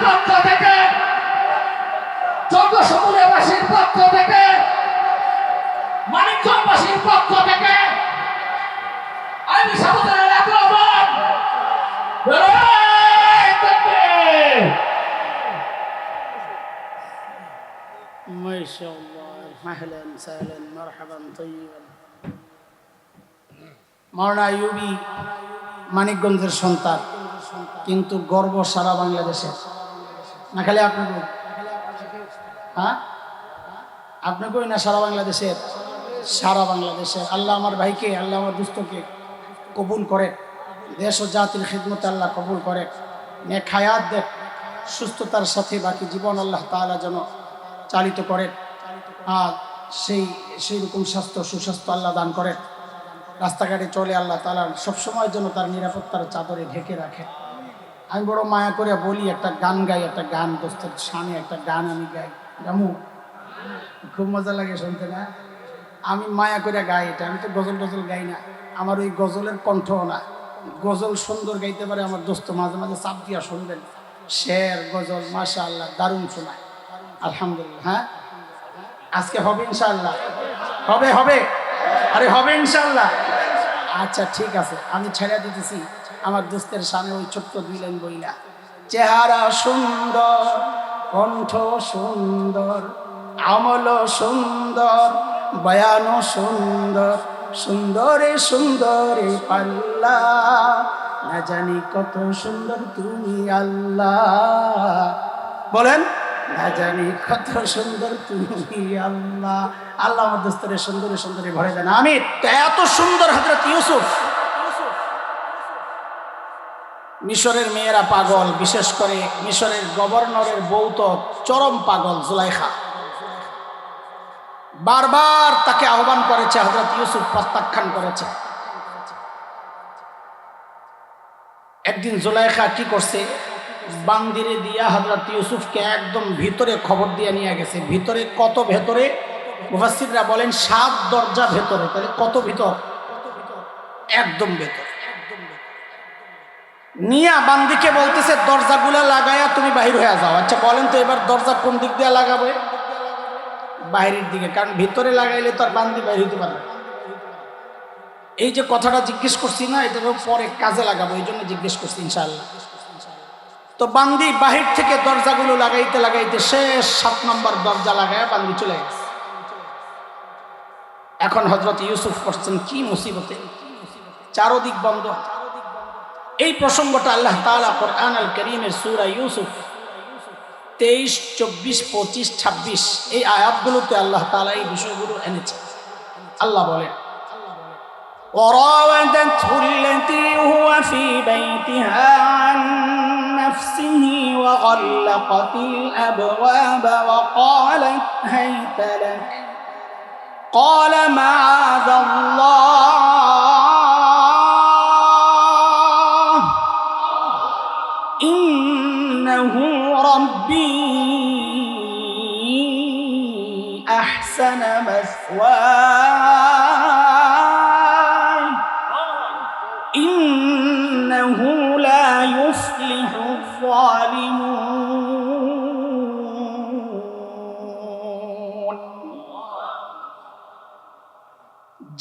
পক্ষ থেকে চন্দ্রসমুদ্রবাসীর পক্ষ থেকে মানিকগঞ্জবাসীর পক্ষ থেকে আমি সমুদ্রের আগমন মাওলানা আইয়ুবী মানিকগঞ্জের সন্তান, কিন্তু গর্ব সারা বাংলাদেশের। না খালি আপনাকে, হ্যাঁ আপনি কই না, সারা বাংলাদেশের, সারা বাংলাদেশের। আল্লাহ আমার ভাইকে, আল্লাহ আমার দুস্থকে কবুল করে, দেশ ও জাতির খিদমতে আল্লাহ কবুল করে, নেক হায়াত দেখ, সুস্থতার সাথে বাকি জীবন আল্লাহ তাআলা যেন চালিত করেন। আর সেই রকম স্বাস্থ্য, সুস্বাস্থ্য আল্লাহ দান করেন। রাস্তাঘাটে চলে আল্লাহ তাআলা সবসময় যেন তার নিরাপত্তার চাদরে ঢেকে রাখে। আমি বড় মায়া করে বলি, একটা গান গাই, একটা গান দোস্তের সামনে একটা গান আমি গাই, জামু খুব মজা লাগে শুনতে না? আমি মায়া করে গাই এটা। আমি তো গজল টজল গাই না, আমার ওই গজলের কণ্ঠও না। গজল সুন্দর গাইতে পারে আমার দোস্ত, মাঝে মাঝে চাপ দিয়া শুনবেন। শের গজল মাশাআল্লাহ দারুণ শোনায়, আলহামদুলিল্লাহ। হ্যাঁ, আজকে হবে ইনশাআল্লাহ, হবে হবে, আরে হবে ইনশাআল্লাহ। আচ্ছা ঠিক আছে, আমি ছেড়ে দিতেছি আমার দোস্তের সামনে ওই ছোট্ট দুই লাইন বইলা। চেহারা সুন্দর, কণ্ঠ সুন্দর, আমল সুন্দর, বয়ানও সুন্দর, সুন্দরে সুন্দরে পাল্লা, না জানি কত সুন্দর তুমি আল্লাহ। বলেন, না জানি কত সুন্দর তুমি আল্লাহ। আল্লাহ আমার দোস্তরে সুন্দরে সুন্দরে ভরে দেন, আমিন। এত সুন্দর হযরত ইউসুফ। মিশরের মেয়েরা পাগল, বিশেষ করে মিশরের গভর্নরের বউ তো চরম পাগল, জুলাইখা। বারবার তাকে আহ্বান করেছে, হযরত ইউসুফ প্রত্যাখ্যান করেছে। একদিন জুলাইখা কি করছে, বান্দিরে দিয়া হযরত ইউসুফকে একদম ভিতরে খবর দিয়ে নিয়ে গেছে। ভিতরে কত ভেতরে? মুফাসসিররা বলেন 7 দরজা ভেতরে। তাহলে কত ভিতর? একদম ভেতর। নিয়া বান্দিকে বলতেছে, দরজাগুলা লাগায়া তুমি বাহির হয়ে যাও। আচ্ছা বলেন তো এবার দরজা কোন দিক দিয়ে লাগাবে? বাইরের দিকে, কারণ ভিতরে লাগাইলে তো আর বান্দি বাইরে হইতে পারবে। এই যে কথাটা জিজ্ঞেস করছি না, এটা পরে কাজে লাগাবো, এই জন্য জিজ্ঞেস করছি ইনশাআল্লাহ। তো বান্দি বাহির থেকে দরজাগুলো লাগাইতে লাগাইতে শেষ 7 নম্বর দরজা লাগায় বান্দি চলে গেছে। এখন হযরত ইউসুফ করছেন কি মুসিবতে, চারদিক বন্ধ। এই প্রসঙ্গটা আল্লাহ তাআলা কোরআন আল কারীমের সূরা ইউসুফ 23, 24, 25, 26 এই আয়াতগুলোতে আল্লাহ তাআলা এই বিষয়গুলো এনেছে। আল্লাহ বলেন, وراودته التي هو في بيتها عن نفسه وغلقت الأبواب وقالت هيت لك قال معاذ الله إنه ربي أحسن مثواي إنه لا يفلح الظالمون।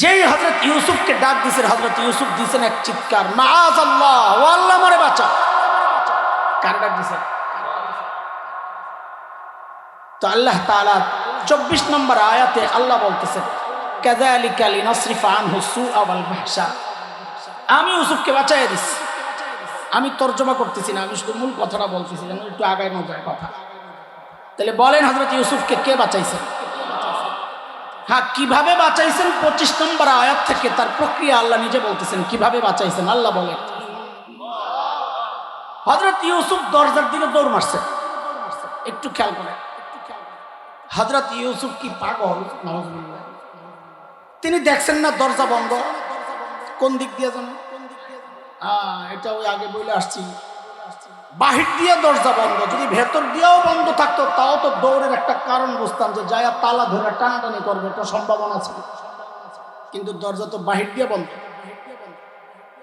যেই হযরত ইউসুফকে ডাক দিয়েছেন, হযরত ইউসুফ দিয়েছেন এক চিৎকার, মাআযাল্লাহ, ও আল্লাহ আমারে বাঁচা। কার ডাক দিয়েছেন? তো আল্লাহ তাআলা 24 নম্বর আয়াতে আল্লাহ বলতেছেন, কাযালিকা লিনাসরিফা আনহু সুআ ওয়াল ফাহশা। আমি ইউসুফকে বাঁচাইয়া দিচ্ছি। আমি তর্জমা করতেছি না, আমি শুধু মূল কথাটা বলতেছি, যেন একটু আগানো যায় কথা। তাহলে বলেন হযরত ইউসুফকে কে বাঁচাইছেন? হ্যাঁ, কিভাবে বাঁচাইছেন? 25 নম্বর আয়াত থেকে তার প্রক্রিয়া আল্লাহ নিজে বলতেছেন কিভাবে বাঁচাইছেন। আল্লাহ বলেন, হযরত ইউসুফ দরজার দিকে দৌড় মারছে। একটু খেয়াল করেন, হযরত ইউসুফ কি পাগল? নাউযুবিল্লাহ। তিনি দেখছেন না দরজা বন্ধ, কোন দিক দিয়ে জানেন? এটা ওই আগে বলে আসছি, বাহির দিয়ে দরজা বন্ধ, যদি ভেতর দিয়েও বন্ধ থাকতো তাও তো দৌড়ের একটা কারণ বুঝতাম যে যায়া তালা ধরে টানাটানি করবে, একটা সম্ভাবনা ছিল, কিন্তু দরজা তো বাহির দিয়ে বন্ধ।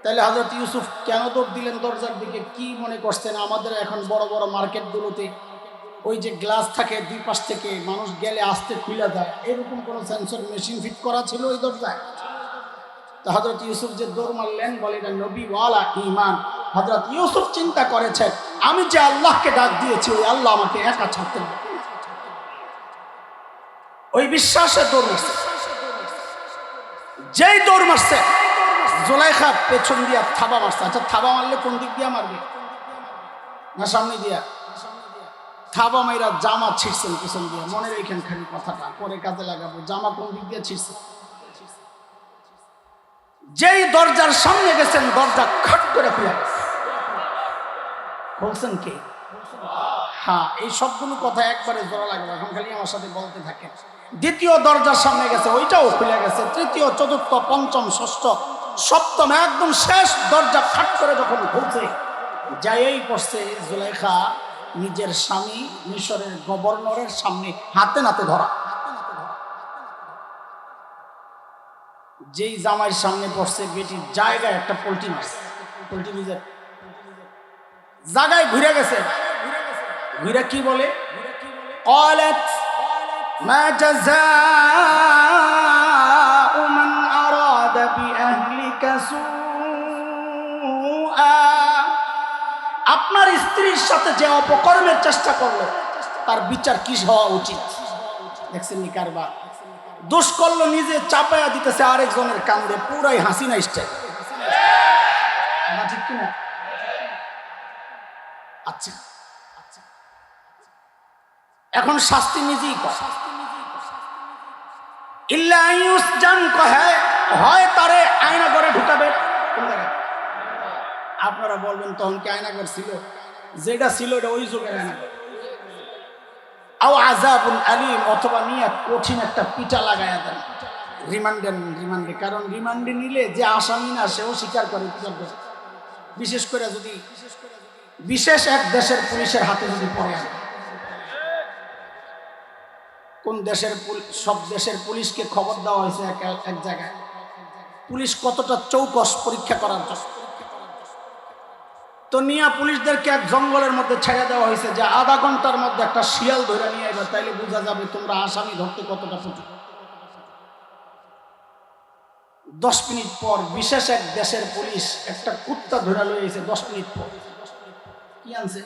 তাহলে হযরত ইউসুফ কেন দৌড় দিলেন দরজার দিকে? কি মনে করছেন আমাদের এখন বড় বড় মার্কেটগুলোতে ওই যে গ্লাস থাকে দুই পাশ থেকে, মানুষ গেলে আস্তে খুলে যায়, এরকম কোনো সেন্সর মেশিন ফিট করা ছিল ওই দরজায়? তো হযরত ইউসুফ যে দৌড় মারলেন, বলে এটা নবী ওয়ালা ঈমান। হযরত ইউসুফ চিন্তা করেছেন আমি যে আল্লাহকে ডাক দিয়েছি ওই আল্লাহ আমাকে একা ছাড়তে না, ওই বিশ্বাসে দৌড় মারছে। যেই দৌড় মারছে জুলাইখা পেছন দিয়া থাবা মারছে। আচ্ছা, থাবা মারলে কোন দিক দিয়া মারবে? না সামনে দিয়া? থাবা মাইরা জামা ছিঁড়ছেন পিছন দিয়া। মনে রেখেন খালি কথাটা, পরে কাজে লাগাবো। জামা কোন দিক দিয়ে ছিঁড়ছে? যেই দরজার সামনে গেছেন দরজা খট করে খুলে গেছে। বলছেন কে? হ্যাঁ, এই সবগুলো কথা একবারে জোড়া লাগবে, এখন খালি আমার সাথে বলতে থাকেন। দ্বিতীয় দরজার সামনে গেছে, ওইটাও খুলে গেছে। তৃতীয়, চতুর্থ, পঞ্চম, ষষ্ঠ, সপ্তম, একদম শেষ দরজা খাট করে যখন খুলছে, যাই পড়ছে জুলাইখা নিজের স্বামী মিশরের গভর্নরের সামনে হাতে নাতে ধরা। যেই জামাইয়ের সামনে পড়ছে বেটির জায়গায় একটা পোল্ট্রি মারছে। পোল্ট্রি নিজের জায়গায় ঘুরে গেছে। ঘুরে কি বলে? قالت ما جزاء من أراد بأهلك سوءا, আপনার স্ত্রীর সাথে যে অপকর্মের চেষ্টা করলো তার বিচার কি হওয়া উচিত? দেখছেন নি কারবার? দোষ করলো নিজে চাপায়া দিতেছে আরেকজনের কান্দে, পুরাই হাসিনা স্টাইল। না ঠিক কিনা? আচ্ছা, এখন শাস্তি নিজেই কর। ইল্লা ইউসজান কহে, হয় তারে আয়না করে ঢুকাবে। কোন জায়গায়? আপনারা বলবেন তখন কি আয়না ঘর ছিল? যেটা ছিল এটা ওই যুগের আয়না ঘর। আও আযাবুন আলীম, অথবা নিয়ে কঠিন একটা পিটা লাগায়া দেন, রিমান্ডে। কারণ রিমান্ডে নিলে যে আসামি না সেও স্বীকার করে। বিশেষ করে যদি বিশেষ এক দেশের পুলিশের হাতে যদি পড়ে আনে। কোন দেশের? সব দেশের পুলিশকে খবর দেওয়া হয়েছে এক জায়গায়, পুলিশ কতটা চৌকস পরীক্ষা করার জন্য। তো নিয়া পুলিশদেরকে এক জঙ্গলের মধ্যে ছেড়ে দেওয়া হয়েছে যে আধা ঘন্টার মধ্যে একটা শিয়াল ধরে নিয়ে এবার, তাইলে বোঝা যাবে তোমরা আসামি ধরতে কতটা পটু। 10 মিনিট পর বিশেষ এক দেশের পুলিশ একটা কুত্তা ধরে লয়ে এসে 10 মিনিট পর কি আনছে?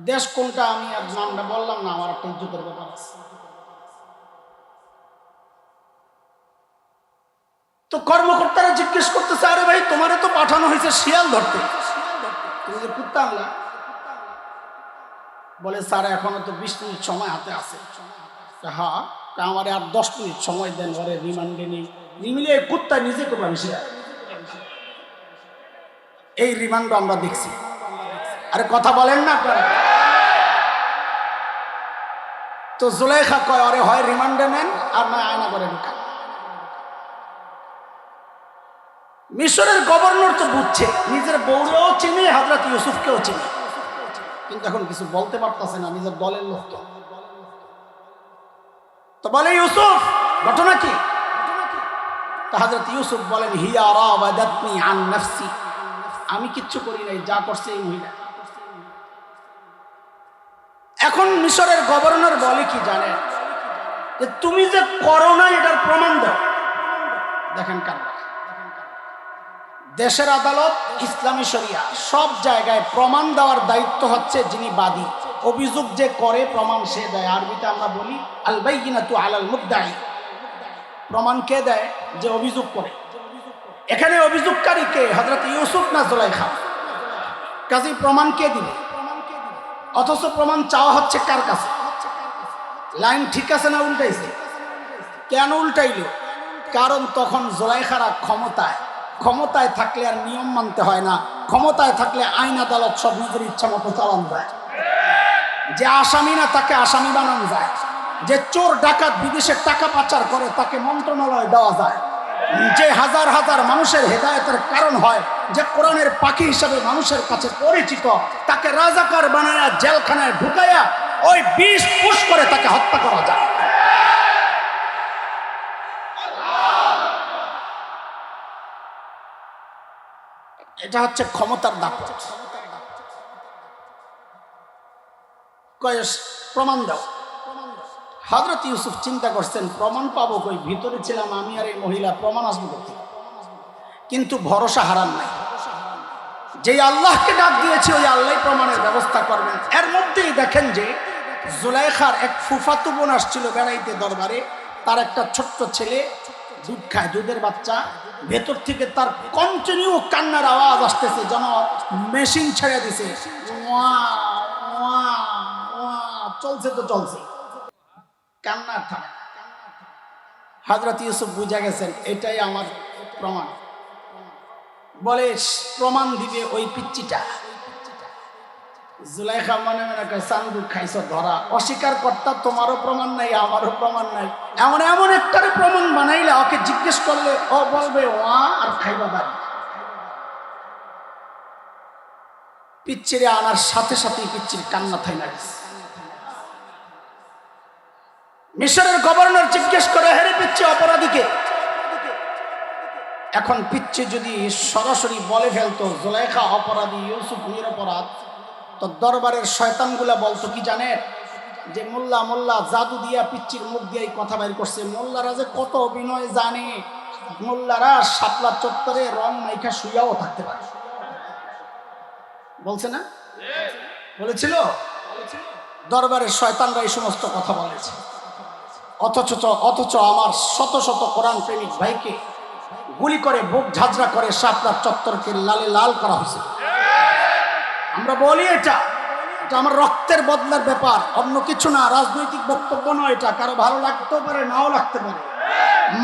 দেশ কোনটা আমি আর নামটা বললাম না, আমার একটা ইজ্জতের ব্যাপার আছে। তো কর্মকর্তারা জিজ্ঞেস করতেছে, আরে ভাই তোমারে তো পাঠানো হয়েছে শিয়াল ধরতে, তুমি যে কুত্তা আনলা? বলে স্যার এখনো তো 20 মিনিট সময় হাতে আছে। হ্যাঁ, আমার আর 10 মিনিট সময় দেন, ওরে রিমান্ডে নেই। নিমিলে কুত্তা নিজে করলাম শিয়াল। এই রিমান্ড আমরা দেখছি। আরে কথা বলেন না আপনারা? তো জুলাইখা কয়, আরে হয় রিমান্ডে নেন আর নয় আয়না করে ঢুকান। মিশরের গভর্নর তো বুঝছে, নিজের বউরেও চিনে, হযরত ইউসুফকেও চিনে, কিন্তু এখন কিছু বলতে পারতেছে না, নিজের দলের লোক। তো বলে ইউসুফ ঘটনা কি? তো হযরত ইউসুফ বলেন, হিয়া রাওয়াদাতনি আন নাফসি, আমি কিচ্ছু করি নাই, যা করছে এই মহিলা। এখন মিশরের গভর্নর বলে কি জানেন? যে তুমি যে করো না এটার প্রমাণ দাও। দেখেন কারণ দেশের আদালত ইসলামী শরিয়া সব জায়গায় প্রমাণ দেওয়ার দায়িত্ব হচ্ছে যিনি বাদী। অভিযোগ যে করে প্রমাণ সে দেয়। আরবিতে আমরা বলি আল বাইয়িনাতু আলাল মুদ্দাই, প্রমাণ কে দেয়? যে অভিযোগ করে। এখানে অভিযোগকারী কে? হযরত ইউসুফ না জুলাইখা? কাজেই প্রমাণ কে দিবে? অথচ প্রমাণ চাওয়া হচ্ছে কার কাছে? লাইন ঠিক আছে না উল্টাইছে? কেন উল্টাইল? কারণ তখন জুলাইখারা ক্ষমতায় থাকলে আর নিয়ম মানতে হয় না, ক্ষমতায় থাকলে আইন আদালত সব নিজের ইচ্ছা মতো চালান যায়। যে আসামি না তাকে আসামি বানানো যায়, যে চোর ডাকাত বিদেশের টাকা পাচার করে তাকে মন্ত্রণালয় দেওয়া যায়, যে হাজার হাজার মানুষের হেদায়েতের কারণ হয়, যে কোরআনের পাখি হিসাবে মানুষের কাছে পরিচিত, তাকে রাজাকার বানায়া জেলখানায় ঢুকাইয়া ওই বিষ পুশ করে তাকে হত্যা করা যায়। এটা হচ্ছে ক্ষমতার দাপট। প্রমাণ দাও। হযরত ইউসুফ চিন্তা করছেন প্রমাণ পাবো কই, ভিতরে ছিলাম আমি আর এই মহিলা, প্রমাণ আসবে কোথা? কিন্তু ভরসা হারান নাই, যেই আল্লাহকে ডাক দিয়েছি ওই আল্লাহ প্রমাণের ব্যবস্থা করবেন। এর মধ্যেই দেখেন যে জুলাইখার এক ফুফাতো বোন আসছিল বেড়াইতে দরবারে, তার একটা ছোট্ট ছেলে দুধ খায়, দুধের বাচ্চা, ভেতর থেকে তার কন্টিনিউ কান্নার আওয়াজ আসতেছে, যেন মেশিন ছেড়ে দিছে, চলছে তো চলছে, কান্না থামে। হযরত ইউসুফ বুঝা গেছেন এটাই আমার প্রমাণ। বলে প্রমাণ দিবে ওই পিচ্চিটা। জুলাইখা মনে মনে কয় চান্দুক খাইছ ধরা, অস্বীকার কর্তা, তোমারও প্রমাণ নাই আমারও প্রমাণ নাই, এমন এমন একটারে প্রমাণ বানাইলে ওকে জিজ্ঞেস করলে ও বলবে ওয়া আর খাইবা বাড়ি। পিচ্চিরে আনার সাথে সাথেই পিচ্চির কান্না থাইমা গেছে। মিশরের গভর্নর জিজ্ঞেস করে, হেরে পিচ্চি অপরাধীকে? এখন পিচ্চি যদি সরাসরি বলে ফেলতো জুলাইখা অপরাধী, ইউসুফ নিরপরাধ, তো দরবারের শয়তানগুলা বলতো কি জানেন, যে মোল্লা মোল্লা জাদু দিয়া পিচ্চির মুখ দিয়ে কথা বাইর করছে। মোল্লারা যে কত অভিনয় জানে, মোল্লারা শাপলা চত্বরে রং মাইখা শুইয়াও থাকতে পারে। বলছে না? বলেছিল। দরবারের শয়তানরা এই সমস্ত কথা বলেছে। অথচ আমার শত শত কোরআন প্রেমিক ভাইকে গুলি করে, বুক ঝাঁঝরা করে শাপলা চত্বরকে লালে লাল করা হয়েছে। আমরা বলি এটা আমার রক্তের বদলার ব্যাপার, অন্য কিছু না, রাজনৈতিক বক্তব্য নয়। এটা কারো ভালো লাগতেও পারে, নাও লাগতে পারে।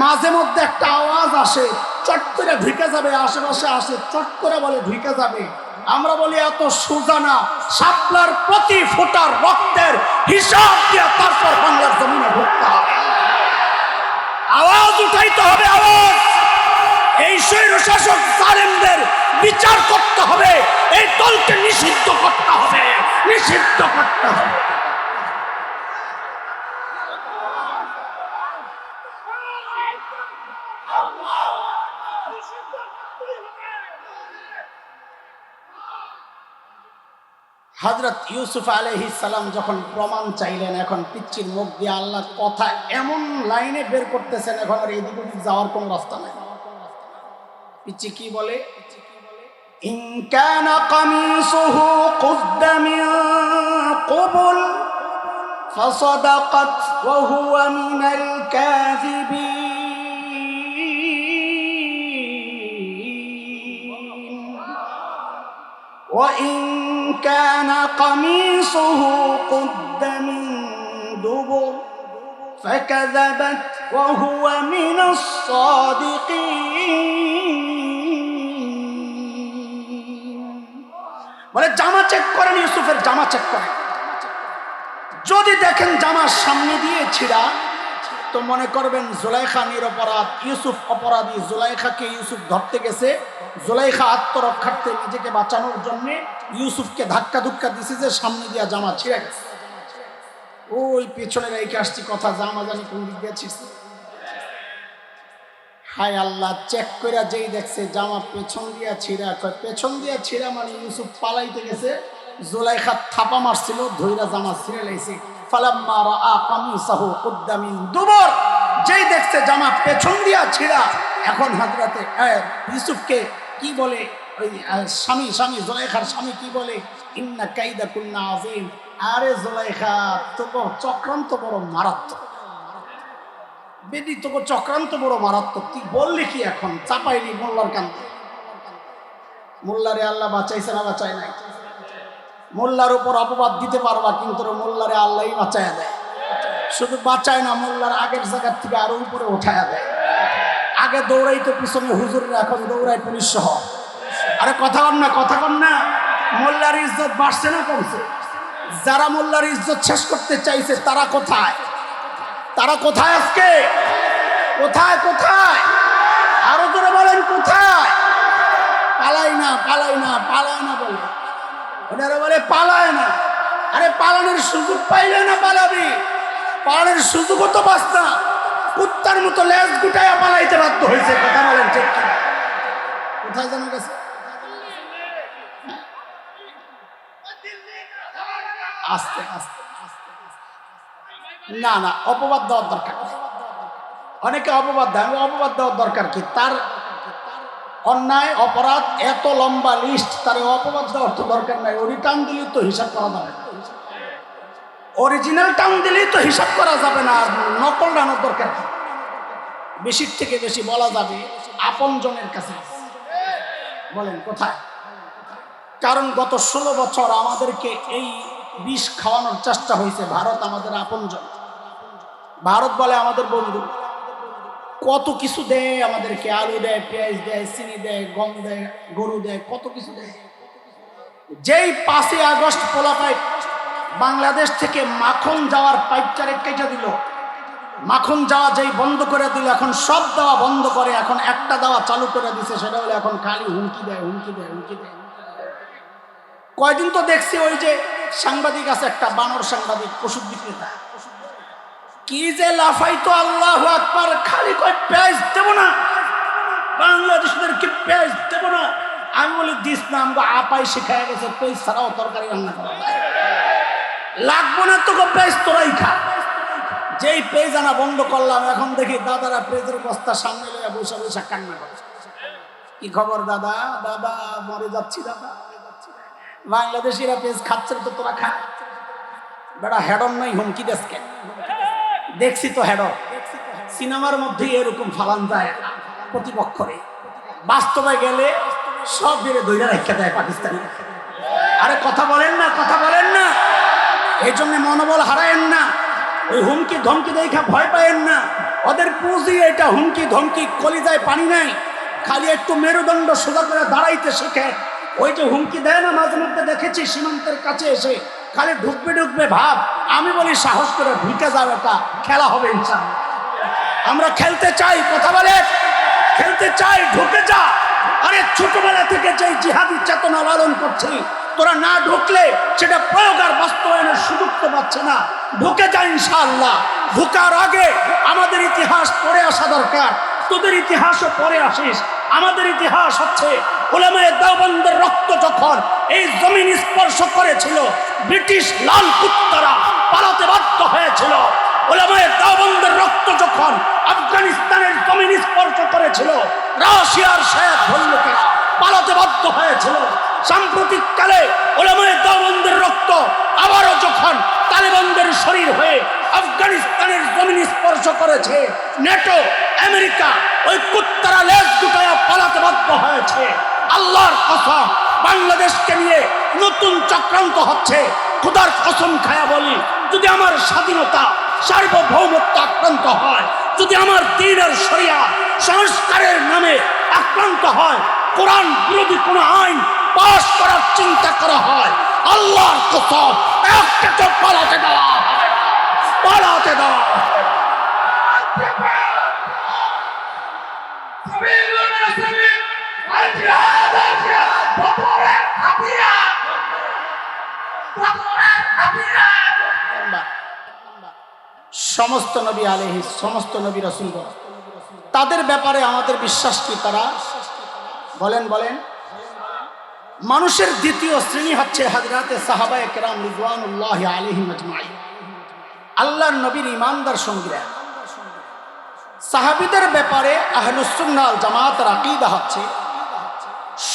মাঝে মধ্যে একটা আওয়াজ আসে, চট করে ঢুকে যাবে, আশেপাশে আসে, চট করে বলে ঢুকে যাবে। আমরা বলি এত সোজা না, শাপলার প্রতি ফোঁটার রক্তের হিসাব দিয়ে তারপর বাংলার জমিনে ঢুকতে হবে, আওয়াজ উঠাইতে হবে, আওয়াজ। এই স্বৈরশাসক জালেমদের বিচার করতে হবে, এই দলকে নিষিদ্ধ করতে হবে, নিষিদ্ধ করতে হবে। হযরত ইউসুফ আলাইহিস সালাম যখন প্রমাণ চাইলেন, এখন পিচ্চির মুখ দিয়ে আল্লাহ কথা এমন লাইনে বের করতেছেন, এখন আর এদিক ওদিক যাওয়ার কোনো রাস্তা নাই। পিচ্চি কি বলে? ইন কানা কামিসুহু কুদ্দা মিন ক্বাবল ফাসাদাকাত ওয়া হুয়া মিনাল কাযিবিন ওয়া ইন কানা কামিসুহু কুদ্দা মিন দুবুর ফাকাযাবাত ওয়া হুয়া মিনাস সাদিকিন। বলে জামা চেক করেন, ইউসুফের জামা চেক করেন। যদি দেখেন জামার সামনে দিয়ে ছিঁড়া, তো মনে করবেন জুলাইখা নিরপরাধ, ইউসুফ অপরাধী। জুলাইখাকে ইউসুফ ধরতে গেছে, জুলাইখা আত্মরক্ষার্থে নিজেকে বাঁচানোর জন্য ইউসুফকে ধাক্কা ধুক্কা দিছে, যে সামনে দিয়া জামা ছিঁড়ে গেছে। ওই পেছনে রেখে আসছি কথা, জামা জানি কোন দিক দিয়ে ছিঁড়ছে। হায় আল্লাহ, চেক করে যেই দেখছে জামা পেছন দিয়া ছিঁড়া, পেছন দিয়া ছিঁড়া মানে ইউসুফ পালাইতে গেছে, জুলাইখা থাপা মারছিল, ধইরা জামা ছিঁড়ে লাইছে। ফালাম্মা রাআ কামিসাহু কুদ্দা মিন দুবুর, যেই দেখছে জামা পেছন দিয়া ছিঁড়া, এখন হযরতে ইউসুফকে কি বলে, ওই স্বামী জুলাইখার স্বামী কি বলে, ইন্না কাইদাকুন্না আযীম। আরে জুলাইখা, তোমার চক্রান্ত বড় মারাত্মক, বেদি তোকে চক্রান্ত বড় মারাত্মক। তুই বললি কি এখন? চাপাইলি মোল্লার কান্দে। মোল্লারে আল্লাহ বাঁচাইছে না বাঁচায় নাই? মোল্লার উপর অপবাদ দিতে পারবা, কিন্তু মোল্লারে আল্লাহই বাঁচায়া দেয়। শুধু বাঁচায় না, মোল্লার আগের জায়গার থেকে আরো উপরে উঠায়া দেয়। আগে দৌড়াইতো পিছনে হুজুররা, এখন দৌড়ায় পুলিশ সহ। আরে কথা কন না, মোল্লার ইজ্জত বাড়ছে না কমছে? যারা মোল্লার ইজ্জত শেষ করতে চাইছে তারা কোথায়? আজকে কোথায়? আরো করে বলেন কোথায়? পালাই না, পালাই না, পালাই না বলে, ওনারা বলে পালায় না। আরে পালানোর সুযোগ পাইলে না পালাবি, পালানোর সুযোগও তো পাস না, কুত্তার মতো লেজ গুটাইয়া পালাইতে বাধ্য হয়েছে। কথা বলেন ঠিক কি? কোথায় জানা গেছে? আস্তে আস্তে না না, অপবাদ দেওয়ার দরকার নেই। অনেকে অপবাদ দেয়, অপবাদ দেওয়ার দরকার কি? তার অন্যায় অপরাধ এত লম্বা লিস্ট, তার অপবাদ দেওয়ার তো দরকার নাই। ওরি টান দিলেই তো হিসাব করা যাবে না, অরিজিনাল টান দিলেই তো হিসাব করা যাবে না। নকল রানোর দরকার কি? বেশির থেকে বেশি বলা যাবে আপন জনের কাছে। বলেন কোথায়? কারণ গত 16 বছর আমাদেরকে এই বিষ খাওয়ানোর চেষ্টা হয়েছে। ভারত আমাদের আপনজন, ভারত বলে আমাদের বন্ধু, কত কিছু দেয় আমাদেরকে, আলু দেয়, পেঁয়াজ দেয়, চিনি দেয়, গম দেয়, গরু দেয়, কত কিছু দেয়। যেই 5ই আগস্ট পোলাপাই বাংলাদেশ থেকে মাখন যাওয়ার পাইপটারে কেটে দিল, মাখন যাওয়া যেই বন্ধ করে দিল, এখন সব দেওয়া বন্ধ করে এখন একটা দেওয়া চালু করে দিছে, সেটা হলো এখন খালি হুমকি দেয়, হুমকি দেয়, হুমকি দেয়। কয়দিন তো দেখছি ওই যে সাংবাদিক আছে একটা, বানর সাংবাদিক, ওষুধ বিক্রেতা, কি যে লাফাইতো, আল্লাহু আকবার, খালি কয় পেঁয়াজ দেব না, বাংলাদেশিদেরকে পেঁয়াজ দেব না। আমি বলি দিস না, আমাকে আপাই শিখায় গেছে পেঁয়াজ ছাড়াও তরকারি রান্না করা লাগবো না, তোকে পেঁয়াজ তোরাই খা। যেই পেঁয়াজ আনা বন্ধ করলাম, এখন দেখি দাদারা পেঁয়াজের বস্তা সামনে লইয়া বসে বসে কান্না করে। কি খবর দাদা? দাদা মরে যাচ্ছি দাদা, বাংলাদেশিরা পেঁয়াজ খাচ্ছে তো তোরা খা। বেটা হেডন নাই, হুমকি দেশকে দেখছি তো হেডন, সিনেমার মধ্যেই এরকম ফালান যায় প্রতিপক্ষরে, বাস্তবে গেলে সব বেড়ে দৈরা রেখে দেয় পাকিস্তানি। আরে কথা বলেন না, কথা বলেন না, এই জন্য মনোবল হারায়েন না, ওই হুমকি ধমকি দেখা ভয় পায়েন না। ওদের পুঁজি এটা, হুমকি ধমকি, কলিজায় পানি নাই, খালি একটু মেরুদণ্ড সোজা করে দাঁড়াইতে শিখে। ওই যে হুমকি দেয় না মাঝে মধ্যে, দেখেছি সীমান্তের কাছে এসে খালি ঢুকবে ঢুকবে ভাব। আমি বলি সাহস করে ঢুকে যাও, এটা খেলা হবে ইনশাআল্লাহ। আমরা খেলতে চাই, কথা বলে খেলতে চাই, ঢুকে যা। আরে ছোটবেলা থেকে যে জিহাদি চেতনা লালন করছি, তোরা না ঢুকলে সেটা প্রয়োগ আর বাস্তবায়নের সুযোগ তো পাচ্ছে না। ঢুকে যা ইনশাআল্লাহ। ঢুকার আগে আমাদের ইতিহাস পড়ে আসা দরকার, তোদের ইতিহাসও পড়ে আসিস। আমাদের ইতিহাস হচ্ছে উলামায়ে দেওবন্দের রক্ত যখন এই জমিন স্পর্শ করেছিল, ব্রিটিশ লাল কুত্তারা পালাতে বাধ্য হয়েছিল। উলামায়ে দেওবন্দের রক্ত যখন আফগানিস্তানের জমিন স্পর্শ করেছিল, রাশিয়ার শেখ ভল্লুকেরা পালাতে বাধ্য হয়েছিল। সাম্প্রতিক কালে উলামায়ে দেওবন্দের রক্ত আবারও যখন তালেবানদের শরীর হয়ে আফগানিস্তানের জমিন স্পর্শ করেছে, নেটো, আমেরিকা, ওই কুত্তারা লেজ গুটায়া পালাতে বাধ্য হয়েছে। আল্লাহর কসম, বাংলাদেশকে নিয়ে নতুন চক্রান্ত হচ্ছে। খোদার কসম খায়া বলি, যদি আমার স্বাধীনতা সার্বভৌমত্ব আক্রান্ত হয়, যদি আমার দ্বীনের শরিয়া সংস্কারের নামে আক্রান্ত হয়, কোরআন বিরোধী কোনো আইন পাশ করার চিন্তা করা হয়, আল্লাহর কসম একটাকে পালাতে দেওয়া হয়, পালাতে দেওয়া হয়। সমস্ত নবী আলাইহিস, সমস্ত নবী রাসূলগণ, তাদের ব্যাপারে আমাদের বিশ্বাস কি? তারা বলেন বলেন মানুষের দ্বিতীয় শ্রেণী হচ্ছে হযরতে সাহাবায়ে কেরাম রিদওয়ানুল্লাহি আলাইহিম আজমাইন, আল্লাহর নবীর ঈমানদার সঙ্গীরা। সাহাবীদের ব্যাপারে আহলুস সুন্নাহ ওয়াল জামাতের আকীদা হচ্ছে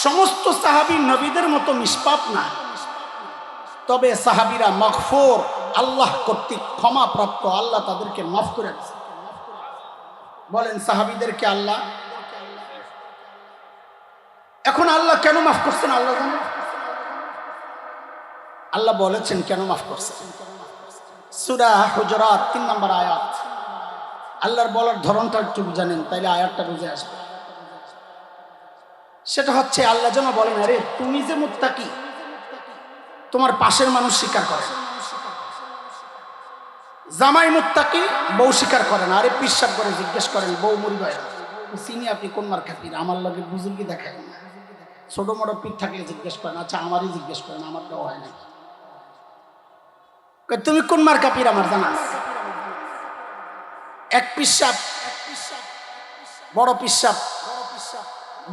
সমস্ত সাহাবী নবীদের মতো নিষ্পাপ না, তবে সাহাবীরা মাগফুর, আল্লাহ কর্তৃক ক্ষমাপ্রাপ্ত, আল্লাহ তাদেরকে মাফ করে দিয়েছে। বলেন সাহাবীদেরকে আল্লাহ, এখন আল্লাহ কেন মাফ করছেন আল্লাহ জানেন। আল্লাহ বলেছেন কেন মাফ করছেন। সূরা হুজুরাত 3 নম্বর আয়াত। আল্লাহর বলার ধরনটা একটু জানেন, তাইলে আয়াতটা বুঝে আসবে। সেটা হচ্ছে আল্লাহ যেন বলেন, আরে তুমি যে মুত্তাকি, তোমার পাশের মানুষ স্বীকার করে। জামাই মুত্তাকি, বউ স্বীকার করে না। আরে পিশাব করে জিজ্ঞেস করেন, বউ মরিবা চিনি আপনি কোন মার্কা পীর, আমার লগে বুজুর্গি দেখায় না, ছোট মোটো পীর থাকলে জিজ্ঞেস করেন, আচ্ছা আমারই জিজ্ঞেস করেন, আমার দেওয়া হয় নাকি। তুমি কোন মার্কা পীর আমার জানা আছে? এক পিসাব, বড় পিসাব,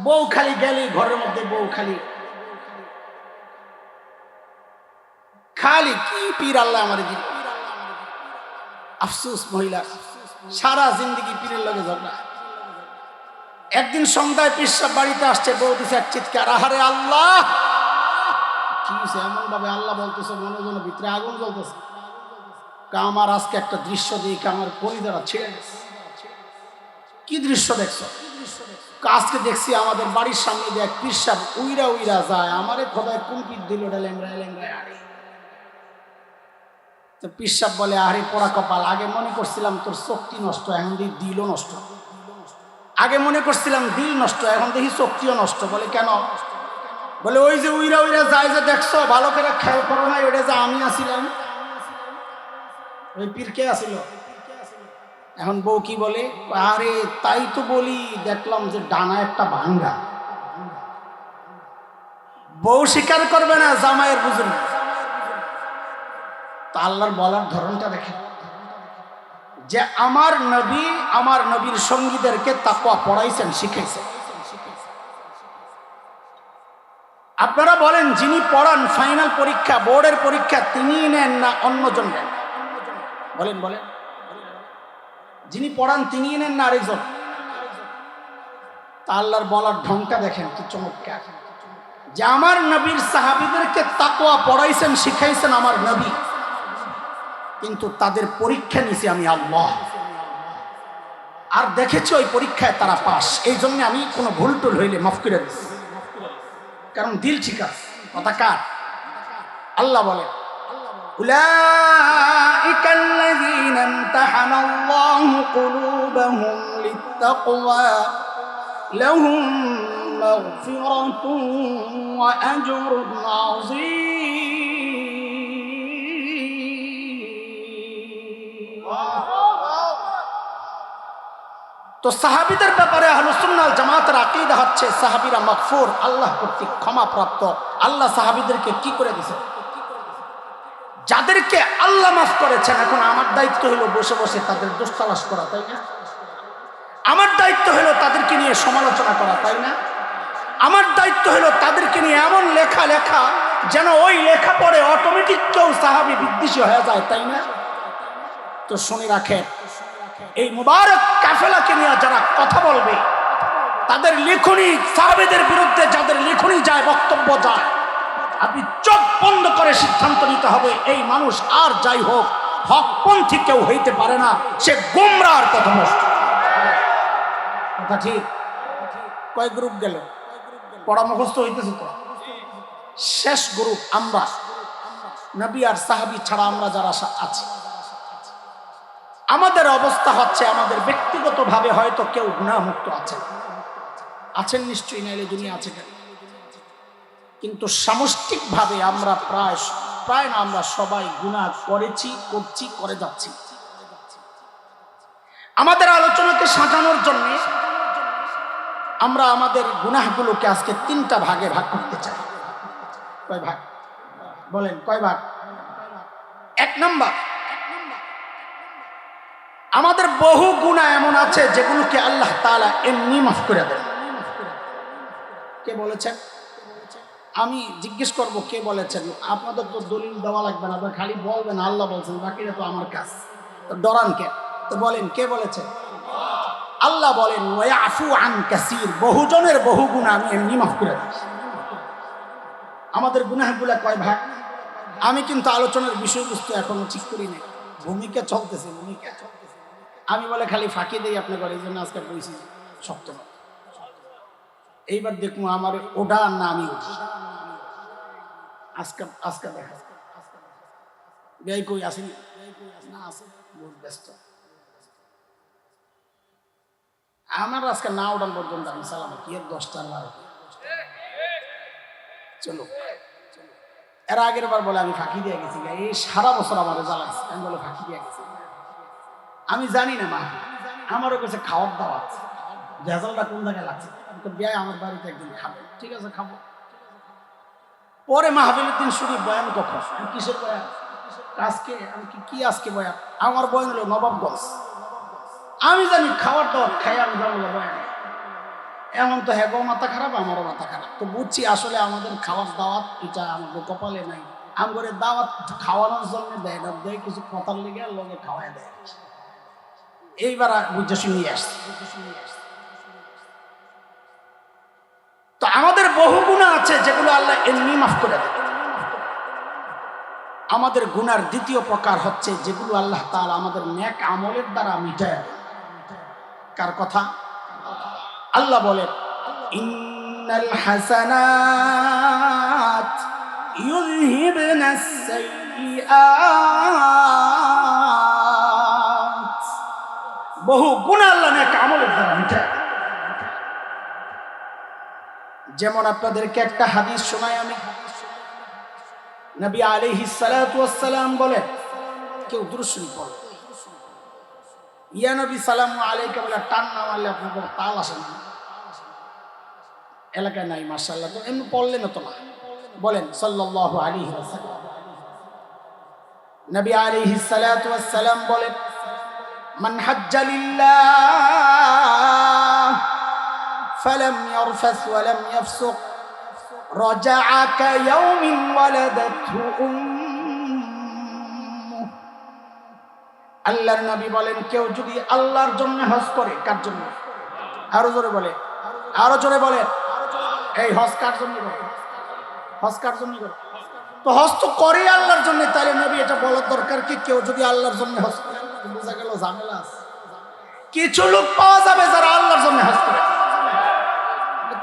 বউ খালি গেলি ঘরের মধ্যে, বউ খালি খালি কি পীর আল্লাহ আমার দিন। আফসোস মহিলা সারা জিন্দগি পীরের লগে ঝগড়া। একদিন সন্ধ্যায় পিসাব বাড়িতে আসছে, বউ দিছে এক চিৎকার, আহারে আল্লাহ কি এমন ভাবে আল্লাহ বলতেছে, মনোজনের ভিতরে আগুন জ্বলতেছে। আমার আজকে একটা দৃশ্য দেখে আমার পরিদারা ছিঁড়ে গেছে। কি দৃশ্য দেখছো? আজকে দেখছি আমাদের বাড়ির সামনে দিয়ে এক পিসাব উইরা উইরা যায়, আমারে খোদায় কোন পীর দিল, ওটা ল্যাংড়ায় ল্যাংড়ায় আরে। তো পিসাব বলে, আরে পোড়া কপাল, আগে মনে করছিলাম তোর শক্তি নষ্ট, এখন দেখি দিলও নষ্ট। আগে মনে করছিলাম দিল নষ্ট, এখন দেখি শক্তিও নষ্ট। বলে কেন? বলে ওই যে উইরা উইরা যায় যে দেখছো, ভালো করে খেয়াল করো না, ওটা যে আমি আসিলাম, ওই পীর কে আসিল। এখন বউ কি বলে, আরে তাই তো বলি, দেখলাম যে ডানা একটা ভাঙ্গা। বউ স্বীকার করবে না জামাইয়ের বুঝুন। তা আল্লাহর বলার ধরনটা দেখে, যে আমার নবী আমার নবীর সঙ্গীদেরকে তাকওয়া পড়াইছেন, শিখাইছেন। আপনারা বলেন, যিনি পড়ান ফাইনাল পরীক্ষা, বোর্ডের পরীক্ষা, তিনি নেন না অন্যজন নেন? বলেন বলেন, যিনি পড়ান তিনি নেন না আরেকজন? তা আল্লাহর বলার ঢংটা দেখেন কি চমৎকার, যে আমার নবীর সাহাবীদেরকে তাকওয়া পড়াইছেন, শিখাইছেন আমার নবী, কিন্তু তাদের পরীক্ষা নিছি আমি আল্লাহ। আর দেখেছি ওই পরীক্ষায় তারা পাস। এই জন্য আমি কোনো ভুল টুল হইলে মাফ করে দিচ্ছি, কারণ দিল ঠিক আছে। কথা কার? আল্লাহ বলে, উলাইকা আল্লাযীনা ইমতাহানাল্লাহু কুলুবাহুম লিত্তাকওয়া লাহুম মাগফিরাতুন ওয়া আজরুন আযীম। তো সাহাবীদের ব্যাপারে আহলুস সুন্নাহ ওয়াল জামাতের আকীদা হচ্ছে, সাহাবীরা মাগফুর, আল্লাহ কর্তৃক ক্ষমাপ্রাপ্ত। আল্লাহ সাহাবীদেরকে কি করে দিয়েছে? যাদেরকে আল্লাহ মাফ করেছেন, এখন আমার দায়িত্ব হলো বসে বসে তাদের দোষ তালাশ করা, তাই না? আমার দায়িত্ব হলো তাদেরকে নিয়ে সমালোচনা করা, তাই না? আমার দায়িত্ব হলো তাদেরকে নিয়ে এমন লেখা লেখা যেন ওই লেখা পড়ে অটোমেটিক কেউ সাহাবী বিদ্বেষী হয়ে যায়, তাই না? তো শুনে রাখেন, এই মুবারক কাফেলাকে নিয়ে যারা কথা বলবে, তাদের লেখনী, সাহাবীদের বিরুদ্ধে যাদের লেখনী যায়, বক্তব্য যায়, আপনি চোখ বন্ধ করে সিদ্ধান্ত নিতে হবে, এই মানুষ আর যাই হোক হকপন্থী কেউ হইতে পারে না, সে গোমরাহর পথভ্রষ্ট। কথা ঠিক? কয় গ্রুপ গেল? পড়া মুখস্থ হইতেছে তো। শেষ গ্রুপ আমরা, নবী আর সাহাবী ছাড়া আমরা যারা আছি। আমাদের অবস্থা হচ্ছে, আমাদের ব্যক্তিগতভাবে হয়তো কেউ গুনাহমুক্ত আছেন, আছেন নিশ্চয়ই, নাইলে দুনিয়া আছে কেন? কিন্তু সামষ্টিকভাবে আমরা প্রায় না, আমরা সবাই গুনাহ করেছি, করছি, করে যাচ্ছি। আমাদের আলোচনাকে সাজানোর জন্য আমরা আমাদের গুনাহগুলোকে আজকে 3টা ভাগে ভাগ করতে চাই। কয় ভাগ? বলেন কয় ভাগ? 1 নাম্বার, আমাদের বহু গুনাহ এমন আছে যেগুলোকে আল্লাহ তাআলা এমনি মাফ করে দেন। কে বলেছেন? আমি জিজ্ঞেস করব কে বলেছেন। আপনাদের তো দলিল দেওয়া লাগবে না, আপনারা খালি বলবেন আল্লাহ বলছেন, বাকিটা তো আমার কাজ। তো ডরান কে? তো বলেন কে বলেছেন? আল্লাহ বলেন, ওয়ায়াফু আন কাসীর, বহুজনের বহু গুনাহ আমি এমনি মাফ করে দিই। আমাদের গুনাহগুলো কয় ভাগ? আমি কিন্তু আলোচনার বিষয়বস্তু এখনো ঠিক করি নাই, ভূমিকা চলতেছে, ভূমিকা চলতেছে। আমি বলে খালি ফাঁকি দেই আপনাকে, এই জন্য আজকে বলছি শক্ত না। এইবার দেখবো আমার ওটা না আমি উঠি। আজকে দেখা ব্যয় কই আসেনি না, আছে বহুত ব্যস্ত। আমার আজকে না ওঠান পর্যন্ত আমি সালাম কি 10টা 12টা। চলো, এর আগের বার বলে আমি ফাঁকি দিয়ে গেছি, এই সারা বছর আমার জ্বালাইছে, আমি বলে ফাঁকি দিয়ে গেছি। আমি জানি না মা, আমারও কাছে খাওয়ার দাওয়া আছে, ভেজালটা কোন জায়গায় লাগছে? বিয়ে আমার বাড়িতে একদিন খাবে, ঠিক আছে খাবো। পরে মাহফিলের দিন শুনি বয়ান কখন, কিসের বয়ান? আজকে আমি কি আজকে বয়ান? আমার বয়ান হলো নবাবগঞ্জ। আমি জানি খাওয়ার দাওয়ার খাই আমি যাবো বয়ান। এমন তো হ্যাঁ মাথা খারাপ, আমারও মাথা খারাপ। তো বুঝছি আসলে আমাদের খাওয়ার দাওয়াত এটা আমাদের কপালে নাই। আমাদের দাওয়াত খাওয়ানোর জন্য দেয় না, দেয় কিছু কথার লেগে লোকে খাওয়াই দেয়। এইবার বুঝে শুনিয়ে আসছে। তো আমাদের বহু গুনাহ আছে যেগুলো আল্লাহ এমনি মাফ করে দেয়। আমাদের গুনার দ্বিতীয় প্রকার হচ্ছে যেগুলো আল্লাহ তাআলা আমাদের নেক আমলের দ্বারা মিটায়। কার কথা? আল্লাহ বলেন ইন্নাল হাসানাত ইউযহিবনাস সাইয়্যাত। বহু গুনাহ আল্লাহ নেক আমলের দ্বারা মিটায়। যেমন আপনাদেরকে একটা হাদিস শোনাই আমি। নবী আলাইহিস সালাতু ওয়াস সালাম বলেন, কেউ দুরূদ শরীফ পড়ে, ইয়া নবী সালামু আলাইকা বলে টান না মারলে আপনার কোনো তাল আসে না। এলাকায় নাই মাশাআল্লাহ, তো এমনি পড়লেন তো না, বলেন সাল্লাল্লাহু আলাইহি ওয়াসাল্লাম। নবী আলাইহিস সালাতু ওয়াস সালাম বলেন, মান হাজ্জা লিল্লাহ ফালাম ইয়ারফাস ওয়া লাম ইয়াফসুক রাজাআ কায়াউমিন ওয়ালাদাতহু উম্মুহু। আল্লাহর নবী বলেন, কেউ যদি আল্লাহর জন্য হজ করে, কার জন্য? আরো জোরে বলে, আরো জোরে বলে। এই হজ কার জন্য করে? হজ কার জন্য করে? তো হজ তো করে আল্লাহর জন্য, তাহলে নবী এটা বলার দরকার কি কেউ যদি আল্লাহর জন্য হজ করে? বোঝা গেল ঝামেলা আছে। কিছু লোক পাওয়া যাবে যারা আল্লাহর জন্য হজ করে।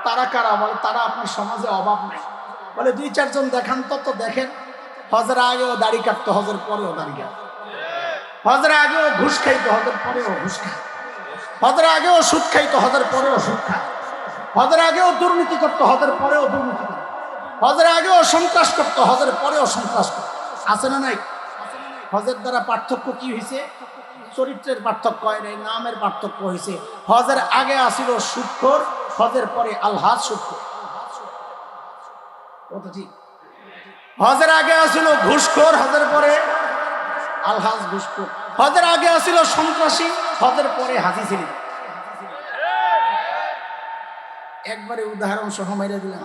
তারা কারা? বলে তারা আপনার সমাজে অভাব নেই। বলে দুই চারজন দেখান তো দেখেন, হজের আগেও দাড়ি কাটতো, হজের পরেও দাড়ি কাটতো, হজের আগেও ঘুষ খাইতো, হজের পরেও ঘুষ খায়, হজের আগেও সুদ খাইতো, হজের পরেও সুদ খায়, হজের আগেও দুর্নীতি করতো, হজের পরেও দুর্নীতি করতো, হজের আগেও সন্ত্রাস করতো, হজের পরেও সন্ত্রাস করতো। আছে না নাই? হজের দ্বারা পার্থক্য কি হয়েছে? চরিত্রের পার্থক্য হয় নাই, নামের পার্থক্য হয়েছে। হজের আগে আসিল সুদখোর, হজের পরে আলহাজ সুদখোর। কথা ঠিক? হজের আগে আসিল ঘুষখোর, হজের পরে আলহাজ ঘুষখোর। হজের আগে আসিল সন্ত্রাসী, হজের পরে হাজি ছিলেন। একবারে উদাহরণ সহ মাইরা দিলাম।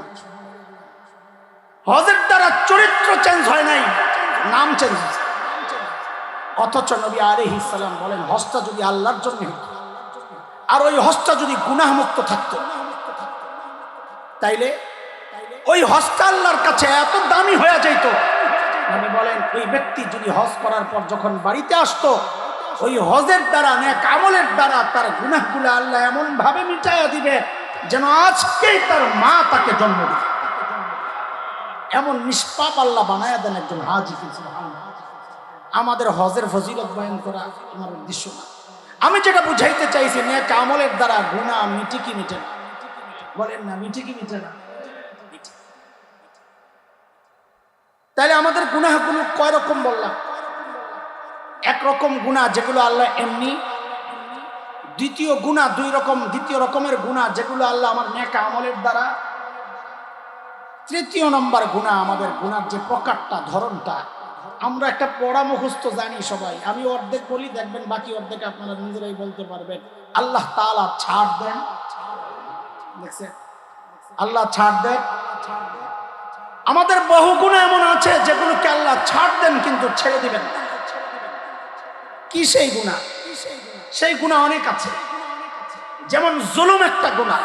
হজের দ্বারা চরিত্র চেঞ্জ হয় নাই, নাম চেঞ্জ হয়েছে। অথচ নবী আলাইহিস সালাম বলেন, হজটা যদি আল্লাহর জন্য হতো আর ওই হজটা যদি গুনাহমুক্ত থাকতো, তাইলে ওই হজটা আল্লাহর কাছে এত দামি হয়ে যাইত। নবী বলেন, ওই ব্যক্তি যদি হজ করার পর যখন বাড়িতে আসতো, ওই হজের দ্বারা নেক আমলের দ্বারা তার গুনাহগুলো আল্লাহ এমন ভাবে মিটাইয়া দিবে যেন আজকেই তার মা তাকে জন্ম দিবে। এমন নিষ্পাপ আল্লাহ বানায়া দেন একজন হাজীকে। সুবহানাল্লাহ। আমাদের হজের ফজিলত বয়ান করা আমার উদ্দেশ্য না। আমি যেটা বুঝাইতে চাইছি, নেক আমলের দ্বারা গুনাহ মিটে কি মিটে না? বলেন না, মিটে কি মিটে না? তাহলে আমাদের গুনাহগুলো কয় রকম বললাম? একরকম গুনাহ যেগুলো আল্লাহ এমনি, দ্বিতীয় গুনাহ দ্বিতীয় রকমের গুনাহ যেগুলো আল্লাহ আমার নেক আমলের দ্বারা, তৃতীয় নম্বর গুনাহ আমাদের গুনার যে প্রকারটা, ধরনটা। আমরা একটা পড়া মুখস্থ জানি সবাই, আমি অর্ধেক বলি, দেখবেন বাকি অর্ধেক আপনারা নিজেরাই বলতে পারবেন। আল্লাহ তাআলা ছাড় দেন, দেখছেন? আল্লাহ ছাড় দেন। আমাদের বহু গুনাহ এমন আছে যেগুলোকে আল্লাহ ছাড় দেন কিন্তু ছেড়ে দিবেন না। কি সেই গুনাহ? সেই গুনাহ অনেক আছে। যেমন জুলুম একটা গুনাহ,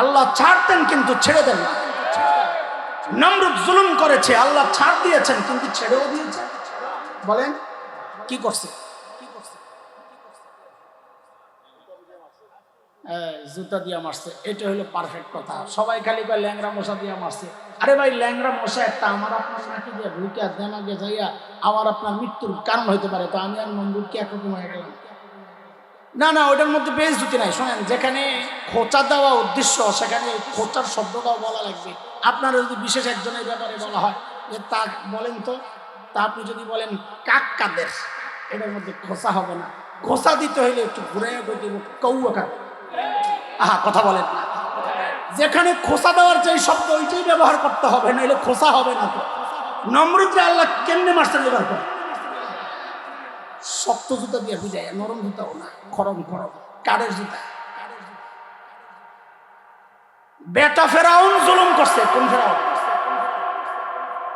আল্লাহ ছাড় দেন কিন্তু ছেড়ে দেন না। নমরুদ জুলুম করেছে, আল্লাহ ছাড় দিয়েছেন কিন্তু ছেড়েও দিয়েছেন। বলেন কি করছে? জুতা দিয়া মারছে, এটা হলো পারফেক্ট কথা। সবাই খালি কয় ল্যাংরা মশা দিয়া মারছে। আরে ভাই, ল্যাংরা মশা একটা আমার আপনার নাকি দিয়ে ঢুকিয়া দেমাগে যাইয়া আমার আপনার মৃত্যুর কারণ হইতে পারে। তো আমি আর নমরুদ কি একরকম হয়ে গেলাম? না না, ওইটার মধ্যে বেইজ্জতি নাই। শোনেন, যেখানে খোঁচা দেওয়া উদ্দেশ্য সেখানে খোঁচার শব্দটাও বলা লাগবে। আপনারা যদি বিশেষ একজনের ব্যাপারে বলা হয় যে তা বলেন তো, তা আপনি যদি বলেন কাক কাদের, এটার মধ্যে খোঁচা হবে না। খোঁচা দিতে হইলে একটু ঘুরে দিব, কৌয়া কাক। আহা, কথা বলেন না। যেখানে খোসা দেওয়ার যে শব্দ ওইটাই ব্যবহার করতে হবে, নাহলে খোসা হবে না। তো নমরুদরে আল্লাহ কেমনে মারছেন ব্যবহার করে? শক্ত জুতা দিয়ে বুঝায়, নরম জুতাও না, খরম খরম কাঠের জুতা। বেটা ফেরাউন জুলুম করছে। কোন ফেরাউন?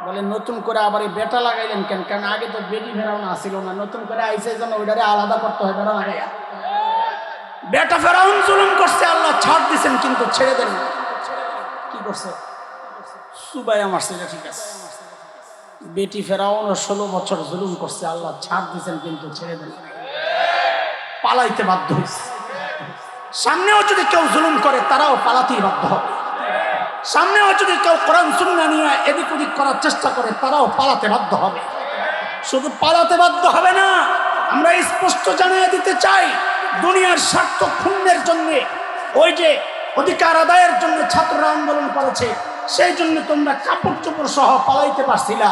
বলে নতুন করে আবার এই বেটা লাগাইলেন কেন? কারণ আগে তো বেটি ফেরাউন আসিল না, নতুন করে আইসে যেন ওইটারে আলাদা করতে হয় বেটা লাগাইয়া। বেটা ফেরাউন জুলুম করছে, আল্লাহ ছাড় দিছেন কিন্তু ছেড়ে দেন। কি করছে? সুবাইয়া মারছে, এটা ঠিক আছে। বেটি ফেরাউন 16 বছর জুলুম করছে, আল্লাহ ছাড় দিছেন কিন্তু ছেড়ে দেন। পালাইতে বাধ্য হয়েছে। সামনেও যদি কেউ জুলুম করে তারাও পালাতেই বাধ্য হবে। সামনেও যদি কেউ কোরআন সুন্নাহ নিয়ে এদিক ওদিক করার চেষ্টা করে তারাও পালাতে বাধ্য হবে। শুধু পালাতে বাধ্য হবে না, আমরা স্পষ্ট জানিয়ে দিতে চাই, দুনিয়ার স্বার্থ ক্ষুণ্ণের জন্য, ওই যে অধিকার আদায়ের জন্য ছাত্ররা আন্দোলন করেছে, সেই জন্য তোমরা কাপড় চোপড় সহ পালাইতে পারছিলা।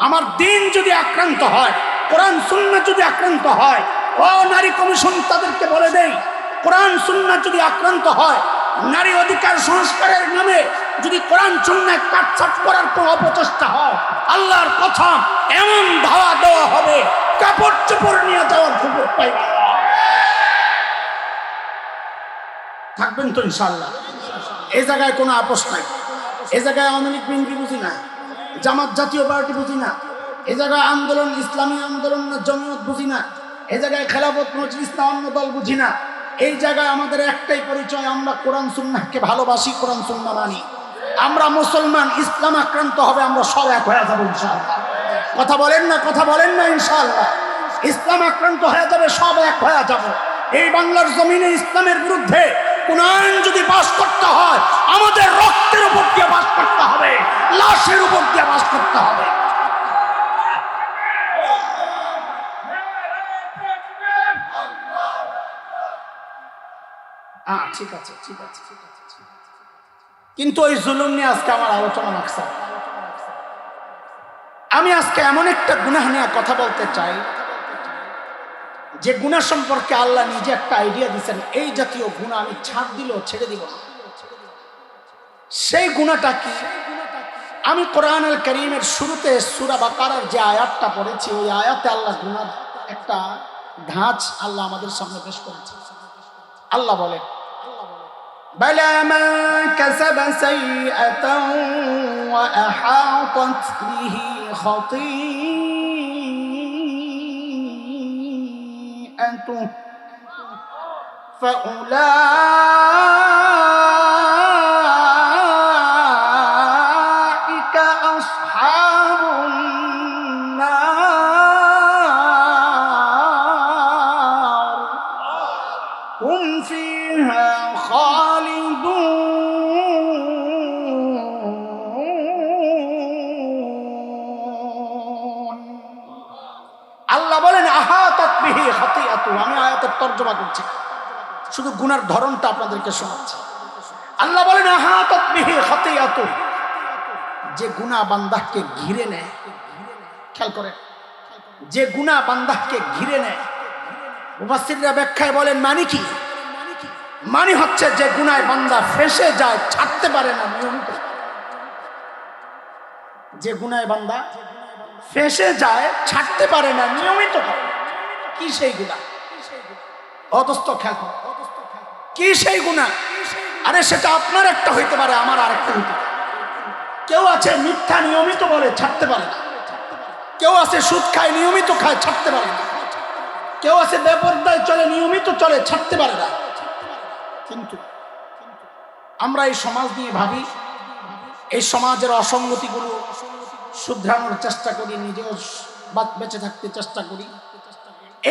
আমার দিন যদি আক্রান্ত হয়, কোরআন সুন্নাহ যদি আক্রান্ত হয়, ও নারী কমিশন তাদেরকে বলে দেই, কোরআন সুন্নাহ যদি আক্রান্ত হয়, নারী অধিকার সংস্কারের নামে যদি কোরআন সুন্নাহ কাটছাট করার কোনো অপচেষ্টা হয়, আল্লাহর কথা এমন ধাওয়া দেওয়া হবে, কাপড় চোপড় নিয়ে যাওয়ার সুযোগ পাইবে। থাকবেন তো ইনশাআল্লাহ? এই জায়গায় কোনো আপোষ নাই। এই জায়গায় আওয়ামী লীগ বিএনপি বুঝি না, জামাত জাতীয় পার্টি বুঝি না, এই জায়গায় আন্দোলন ইসলামী আন্দোলন জমিয়ত বুঝি না, এই জায়গায় খেলাফত মজলিস না অন্য দল বুঝি না। এই জায়গায় আমাদের একটাই পরিচয়, আমরা কোরআন সুন্নাহকে ভালোবাসি, কোরআন সুন্নাহ মানি। আমরা মুসলমান, ইসলাম আক্রান্ত হবে আমরা সব এক হয়ে যাবো ইনশাআল্লাহ। কথা বলেন না, কথা বলেন না ইনশাআল্লাহ। ইসলাম আক্রান্ত হয়ে যাবে, সব এক হয়ে যাব। এই বাংলার জমিনে ইসলামের বিরুদ্ধে কোন আইন যদি পাস করতে হয়, আমাদের রক্তের উপর দিয়ে পাস করতে হবে, লাশের উপর দিয়ে পাস করতে হবে। ঠিক আছে, ঠিক আছে, ঠিক আছে। কিন্তু ওই জুলুম নিয়ে আজকে আমার আলোচনা লাগছে। আমি আজকে এমন একটা গুনাহ নিয়ে কথা বলতে চাই, যে গুনাহ সম্পর্কে আল্লাহ নিজে একটা আইডিয়া দিয়েছেন, এই জাতীয় গুনাহ আমি ছাড় দিলেও ছেড়ে দিব না। সেই গুনাহটা কি? আমি কোরআন আল কারীমের শুরুতে সূরা বাকারার যে আয়াতটা পড়েছি, ওই আয়াতে আল্লাহ গুনার একটা ধাঁচ আল্লাহ আমাদের সামনে পেশ করেছে। আল্লাহ বলে, বালা মান কাসাবা সাইয়্যাতান ওয়া আহাতাত বিহি খাতিআতুহু ফাউলাইকা আসহাবুন নার হুম ফিহা খালিদুন। আল্লাহ বলেন আহাতাত বিহি খাতিআতু। আমি আয়াতের তরজমা করছি, শুধু গুনার ধরনটা আপনাদেরকে শোনাচ্ছি। আল্লাহ বলেন আহাতাত বিহি খাতিআতু, যে গুনাহ বান্দাকে ঘিরে নেয়। খেয়াল করেন, যে গুনাহ বান্দাকে ঘিরে নেয়, মুফাসসিররা ব্যাখ্যায় বলেন মানে কি? মানে হচ্ছে যে গুনায় বান্দা ফেঁসে যায়, ছাড়তে পারে না নিয়মিত। যে গুনায় বান্দা ফেঁসে যায়, ছাড়তে পারে না নিয়মিত। কি সেই গুনাহ? অদস্ত খেয়াল করো, কি সেই গুনাহ? আরে সেটা আপনার একটা হইতে পারে, আমার আরেকটা হইতে পারে। কেউ আছে মিথ্যা নিয়মিত বলে, ছাড়তে পারে না। কেউ আছে সুদ খায়, নিয়মিত খায়, ছাড়তে পারে না। কেউ আছে বেপরদায় চলে, নিয়মিত চলে, ছাড়তে পারে না। কিন্তু আমরা এই সমাজ নিয়ে ভাবি, এই সমাজের অসঙ্গতিগুলো শুধরানোর চেষ্টা করি, নিজেও বেঁচে থাকতে চেষ্টা করি।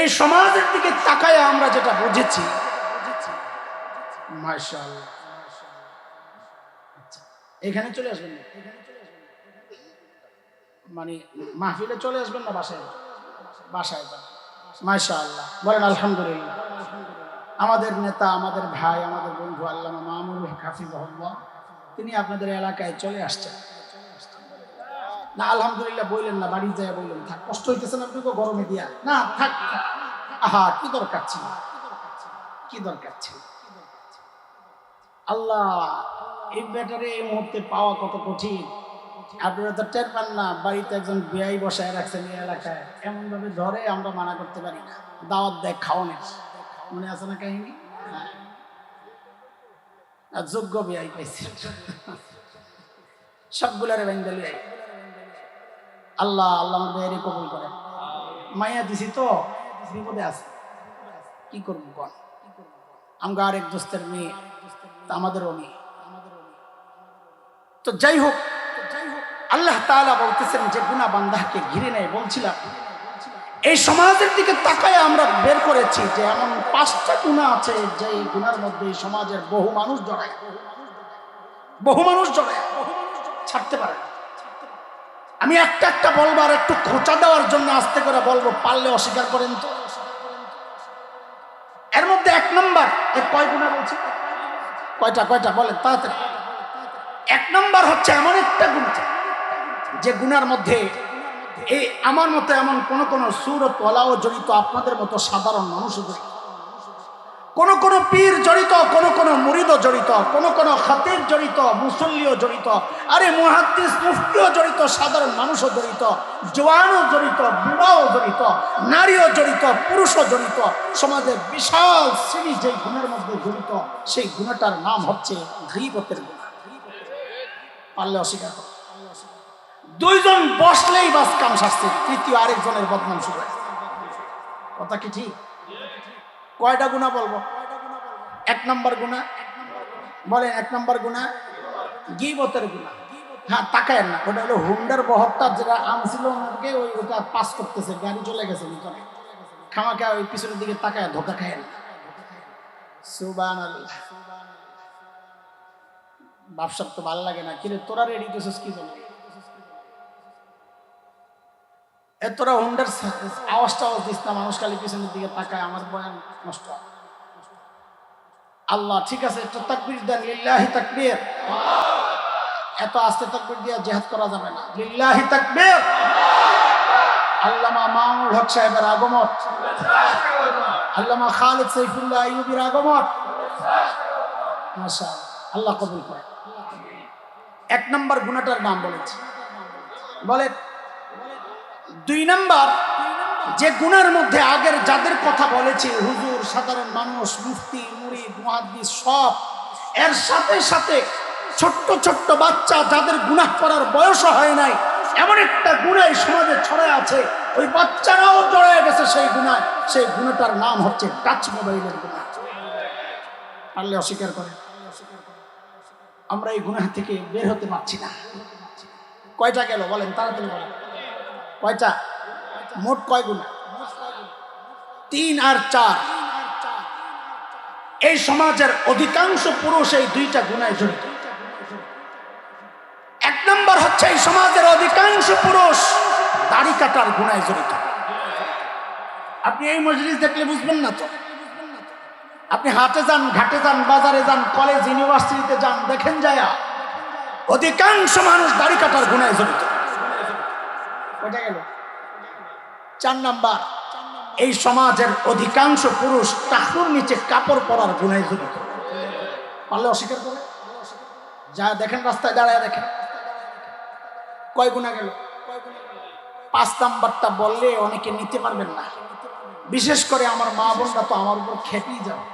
এই সমাজের দিকে তাকায় আমরা যেটা বুঝেছি, মাশাআল্লাহ, এখানে চলে আসবেন না, মানে মাহফিলে চলে আসবেন না, বাসায় বাসায় যান। মাশাআল্লাহ, বলেন আলহামদুলিল্লাহ। আমাদের নেতা, আমাদের ভাই, আমাদের বন্ধু আল্লামা মামুনুল হক হাফিজাহুল্লাহ, তিনি আপনাদের এলাকায় চলে আসছেন না? আলহামদুলিল্লাহ বললেন না, বাড়ি যায় বললেন। থাক, কষ্ট হইতেছেন আপনাকে গরমে দিয়া? না থাক, আহা কি দরকার ছিল, কি দরকার ছিল? আল্লাহ, এই ব্যাটারে এই মুহূর্তে পাওয়া কত কঠিন। আপনারা তো টের পান না, বাড়িতে একজন বেয়াই বসায় রাখছেন এই এলাকায়, এমন ভাবে ধরে আমরা মানা করতে পারি না, দাওয়াত দেয় খাওয়ানোর। মনে আছে না কাহিনী? হ্যাঁ, আর যোগ্য বেয়াই পাইছে, সবগুলারে বেঙ্গল বেয়াই। আল্লাহ আল্লাহ আমার বেয়ারে কবুল করে। মাইয়া দিছি তো বিপদে আছে, কি করবো বল? আমরা আরেক দোস্তের মেয়ে, আমাদেরও মেয়ে। তো যাই হোক, আল্লাহ তাআলা বলতেছেন যে গুনাহ বান্দাকে ঘিরে নেয়। বলছিলাম এই সমাজের দিকে তাকায় আমরা বের করেছি যে এমন 5টা গুনাহ আছে যে গুনার মধ্যে সমাজের বহু মানুষ জড়ায়, ছাড়তে পারে না। আমি একটা একটা বলবো, আর একটু খোঁচা দেওয়ার জন্য আস্তে করে বলবো, পারলে অস্বীকার করেন তো। এর মধ্যে 1 নম্বর, কয় গুনাহ বলছি? কয়টা বলেন তাড়াতাড়ি। 1 নম্বর হচ্ছে এমন একটা গুনাহ যে গুনার মধ্যে এই আমার মতো এমন কোন সূরত ওয়ালাও জড়িত, আপনাদের মতো সাধারণ মানুষও জড়িত, কোন পীর জড়িত, কোন মুরিদও জড়িত, কোন খতিব জড়িত, মুসল্লিও জড়িত, আরে মুহাদ্দিস মুফতিও জড়িত, সাধারণ মানুষও জড়িত, জওয়ানও জড়িত, বুড়াও জড়িত, নারীও জড়িত, পুরুষও জড়িত। সমাজের বিশাল শ্রেণী যে গুণের মধ্যে জড়িত, সেই গুণটার নাম হচ্ছে গীবতের গুনাহ। পারলে অস্বীকার করো। 2 জন বসলেই বাস কাম শাস্তি, তৃতীয় আরেকজনের বদনাম শুরু হয়। কথা কি ঠিক? কয়টা গুনাহ বলবো? 1 নম্বর গুনাহ বলেন। 1 নম্বর গুনাহ গীবতের গুনাহ। হ্যাঁ, তাকায় না, ওটা হলো হুন্ডার বহরটা যেটা আনছিল ওনাকে, ওটা পাস করতেছে, গাড়ি চলে গেছে ভিতরে, খামাখা ওই পিছনের দিকে তাকায় ধোকা খায় না। সুবহানাল্লাহ। বাপসাপ তো ভালো লাগে না, কিরে তোরা রেডি করছিস কি জন্য? তোরা হুন্ডার আওয়াজটা দিস না, মানুষ খালি পিছনের দিকে তাকায়, আমার বয়ান নষ্ট। আল্লাহ, ঠিক আছে, একটা তাকবীর দেন, লিল্লাহি তাকবীর। এত আস্তে তাকবীর দিয়ে জিহাদ করা যাবে না। লিল্লাহি তাকবীর। আল্লামা মামুনুল হক সাহেবের আগমন, আল্লামা খালিদ সাইফুল্লাহ আইয়ুবীর আগমন, মাশাআল্লাহ, আল্লাহ কবুল করে। 1 নম্বর গুনাহটার নাম বলেছি, বলেন। 2 নম্বর যে গুনার মধ্যে আগের যাদের কথা বলেছি, হুজুর, সাধারণ মানুষ, মুফতি, মুরিদ, মুহাদ্দিস, সব, এর সাথে সাথে ছোট্ট ছোট্ট বাচ্চা যাদের গুনাহ করার বয়স হয় নাই, এমন একটা গুনাহ সমাজে ছড়ায় আছে, ওই বাচ্চারাও জড়ায় গেছে সেই গুনাহ। সেই গুনাহটার নাম হচ্ছে টাচ মোবাইলের গুনাহ। পারলে অস্বীকার করে। আমরা এই গুনাহ থেকে বের হতে পারছি না। কয়টা গেল বলেন, তাড়াতাড়ি বলেন, কয়টা? মোট কয় গুনাহ? 3 আর 4। এই সমাজের অধিকাংশ পুরুষ এই 2টা গুনাহে জড়িত। 1 নম্বর হচ্ছে এই সমাজের অধিকাংশ পুরুষ দাড়ি কাটার গুনাহে জড়িত। আপনি এই মজলিস দেখলে বুঝবেন না তো। আপনি হাটে যান, ঘাটে যান, বাজারে যান, কলেজ ইউনিভার্সিটিতে যান, দেখেন যায় অধিকাংশ মানুষ দাড়ি কাটার গুনাহে জড়িত। কয়টা গেল? 4 নাম্বার, এই সমাজের অধিকাংশ পুরুষ টাকুর নিচে কাপড় পরার গুনাহে জড়িত। পারলে অস্বীকার করে। যা দেখেন, রাস্তায় দাঁড়ায় দেখেন, কয় গুনাহ গেল? 5 নাম্বারটা বললে অনেকে নিতে পারবেন না, বিশেষ করে আমার মা বোনরা তো আমার উপর খেপেই যাবে।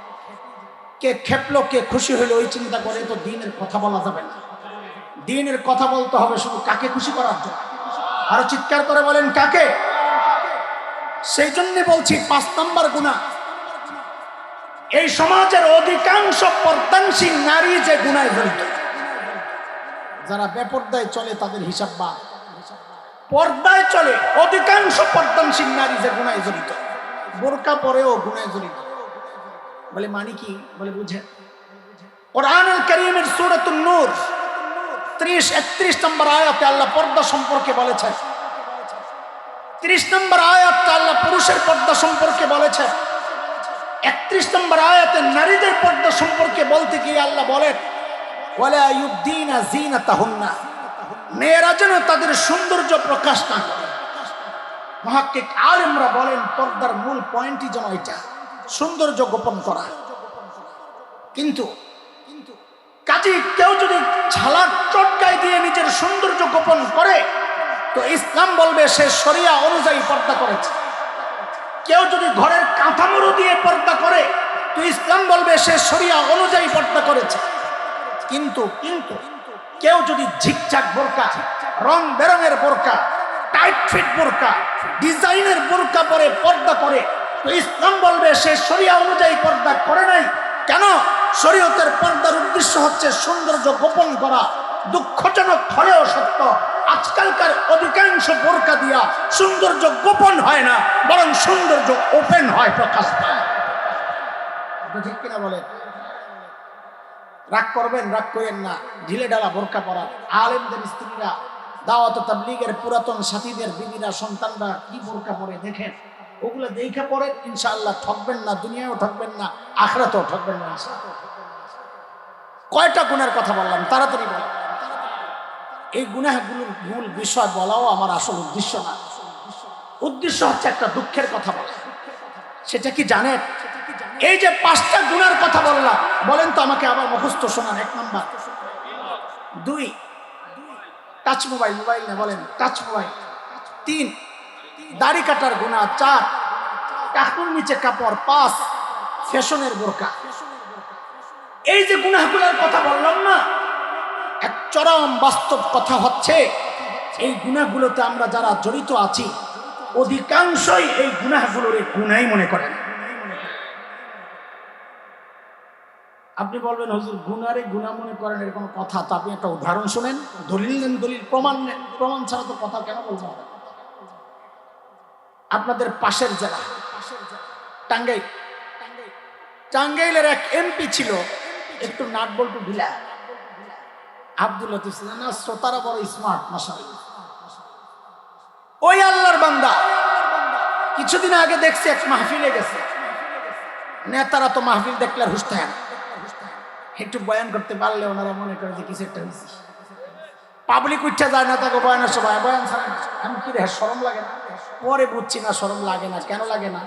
কে খেপলো, কে খুশি হইলো, ওই চিন্তা করে তো দ্বীনের কথা বলা যাবে না। দ্বীনের কথা বলতে হবে শুধু কাকে খুশি করার জন্য। আরো চিৎকার করে বলেন, কাকে? সেই জন্য বলছি 5 নাম্বার গুনাহ, এই সমাজের অধিকাংশ পর্দানশীল নারী যে গুনাহে জড়িত। যারা বেপরদায় চলে তাদের হিসাব বাদ, পর্দায় চলে অধিকাংশ পর্দানশীল নারী যে গুনাহে জড়িত। বোরকা পরেও গুনাহে জড়িত। বলে মানে কি? বলে বুঝে। কোরআনুল কারীমের সূরাতুন নূর 30-31 নম্বর আয়াতে আল্লাহ পর্দা সম্পর্কে বলেছেন। 30 নম্বর আয়াতে আল্লাহ পুরুষের পর্দা সম্পর্কে বলেছেন। 31 নম্বর আয়াতে নারীদের পর্দা সম্পর্কে বলতে গিয়ে আল্লাহ বলেন, ওয়ালা ইউবদিনা যিনাতাহুন্না, মেয়েরা যেন তাদের সৌন্দর্য প্রকাশ না করে। মুহাক্কিক আলেমরা বলেন পর্দার মূল পয়েন্টই যেন এটা, সৌন্দর্য গোপন করা। কিন্তু কাজী কেউ যদি ঝালার চটকায় দিয়ে নিজের সৌন্দর্য গোপন করে তো ইসলাম বলবে সে শরিয়া অনুযায়ী পর্দা করেছে। কেউ যদি ঘরের কাঁথামুড়ো দিয়ে পর্দা করে তো ইসলাম বলবে সে শরিয়া অনুযায়ী পর্দা করেছে। কিন্তু কিন্তু কেউ যদি ঝিকঝাক বোরকা, রং বেরঙের বোরকা, টাইট ফিট বোরকা, ডিজাইনের বোরকা পরে পর্দা করে তো ইসলাম বলবে সে শরিয়া অনুযায়ী পর্দা করে নাই। কেন? শরীয়তের পর্দার উদ্দেশ্য হচ্ছে সৌন্দর্য গোপন করা। দুঃখজনক হলেও সত্য, আজকালকার অধিকাংশ বোরকা দিয়া সৌন্দর্য গোপন হয় না, বরং সৌন্দর্য ওপেন হয়, প্রকাশ পায়। ঠিক কিনা বলে? রাগ করবেন, রাগ করেন না। ঢিলে ঢালা বোরকা পরা আলেমদের স্ত্রীরা, দাওয়াত তাবলীগের পুরাতন সাথীদের বিবিরা, সন্তানরা কি বোরকা পরে দেখেন, ওগুলো দেখে পড়েন, ইনশাআল্লাহ ঠকবেন না, দুনিয়াও ঠকবেন না, আখিরাতেও ঠকবেন না। কয়টা গুনাহের কথা বললাম, তাড়াতাড়ি বলেন। এই গুনাহগুলোর মূল বিষয় বলাও আমার আসল উদ্দেশ্য না। উদ্দেশ্য হচ্ছে একটা দুঃখের কথা বলা। সেটা কি জানেন? এই যে 5টা গুনার কথা বললাম, বলেন তো আমাকে আবার মুখস্থ শোনান। 1 নাম্বার, 2 টাচ মোবাইল, মোবাইল না বলেন, টাচ মোবাইল। 3 দাড়ি কাটার গুনাহ। 4 টাকুর নিচে কাপড়। 5 ফ্যাশনের বোরকা। এই যে গুনাহগুলোর কথা বললাম না, এক চরম বাস্তব কথা হচ্ছে এই গুনাহগুলোতে আমরা যারা জড়িত আছি অধিকাংশই এই গুনাহগুলোর গুনাহই মনে করেন। আপনি বলবেন হুজুর গুনারে গুনাহ মনে করেন, এর কোনো কথা? তো আপনি একটা উদাহরণ শুনেন, দলিল নেন, দলিল প্রমাণ নেন। প্রমাণ ছাড়া তো কথা কেন বলবো? আপনাদের পাশের জেলা টাঙ্গাইল, টাঙ্গাইলের এক এমপি ছিল, একটু নাট বল্টু ঢিলা, আব্দুল লতিফ। না, শ্রোতারা বড় স্মার্ট, মাশাআল্লাহ। ওই আল্লাহর বান্দা কিছুদিন আগে দেখছি এক মাহফিলে গেছে। নেতারা তো মাহফিল দেখলে আর হুশ থাকে না, একটু বয়ান করতে পারলে ওনারা মনে করে যে কিছু একটা হয়েছে। পাবলিক উঠা যায় না তাকে বয়ানের সময়, বয়ান ছাড়া আমি কি রে শরম লাগে না? পরে বুঝছি না শরম লাগে না। কেন লাগে না?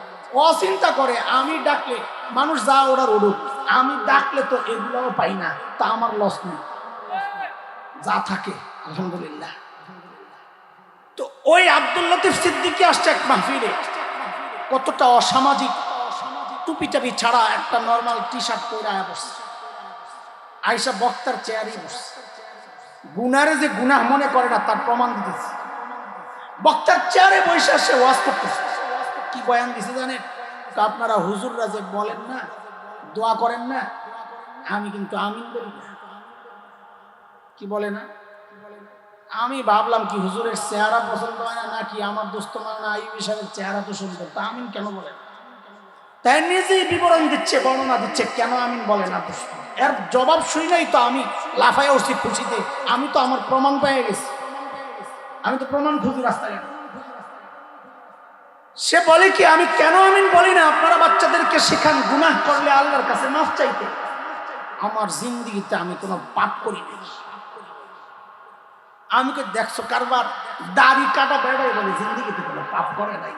অচিন্তা করে আমি ডাকলে মানুষ যা ওরা উড়ুক, আমি ডাকলে তো এগুলোও পাই না, তা আমার লস নেই, যা থাকে আলহামদুলিল্লাহ। তো ওই আব্দুল লতিফ সিদ্দিকী আসছে এক মাহফিলে, কতটা অসামাজিক, টুপি টাপি ছাড়া একটা নর্মাল টি শার্ট পরে আয়া বসছে। আয়সা বক্তার চেয়ারে বসছে। গুনারে যে গুনাহ মনে করে না তার প্রমাণ দিতেছে। বক্তার চেয়ারে বসে সে ওয়াজ করতেছে। কি বয়ান দিছে জানেন? তো আপনারা হুজুররা যে বলেন না, দোয়া করেন না, আমি কিন্তু আমিন বলি না। কি বলে না? আমি ভাবলাম কি হুজুরের চেহারা পছন্দ হয় না নাকি আমার দোস্ত মাওলানা আইয়ুব সাহেবের চেহারা তো সুন্দর, তা আমিন কেন বলে না? তাই নিজেই বিবরণ দিচ্ছে, বর্ণনা দিচ্ছে কেন আমিন বলে না। এর জবাব শুই নাই তো আমি লাফায় উঠছি খুশিতে। আমি তো আমার প্রমাণ পেয়ে গেছি, আমি তো প্রমাণ খুঁজি রাস্তায়। সে বলে কি আমি কেন আমিন বলি না? আপনারা বাচ্চাদেরকে শেখান গুনাহ করলে আল্লাহর কাছে মাফ চাইতে। আমার জিন্দেগিতে আমি কোনো পাপ করি না। আমি কে দেখছো কারবার দাড়ি কাটা বেড়াই বলে জিন্দেগিতে কোনো পাপ করে নাই।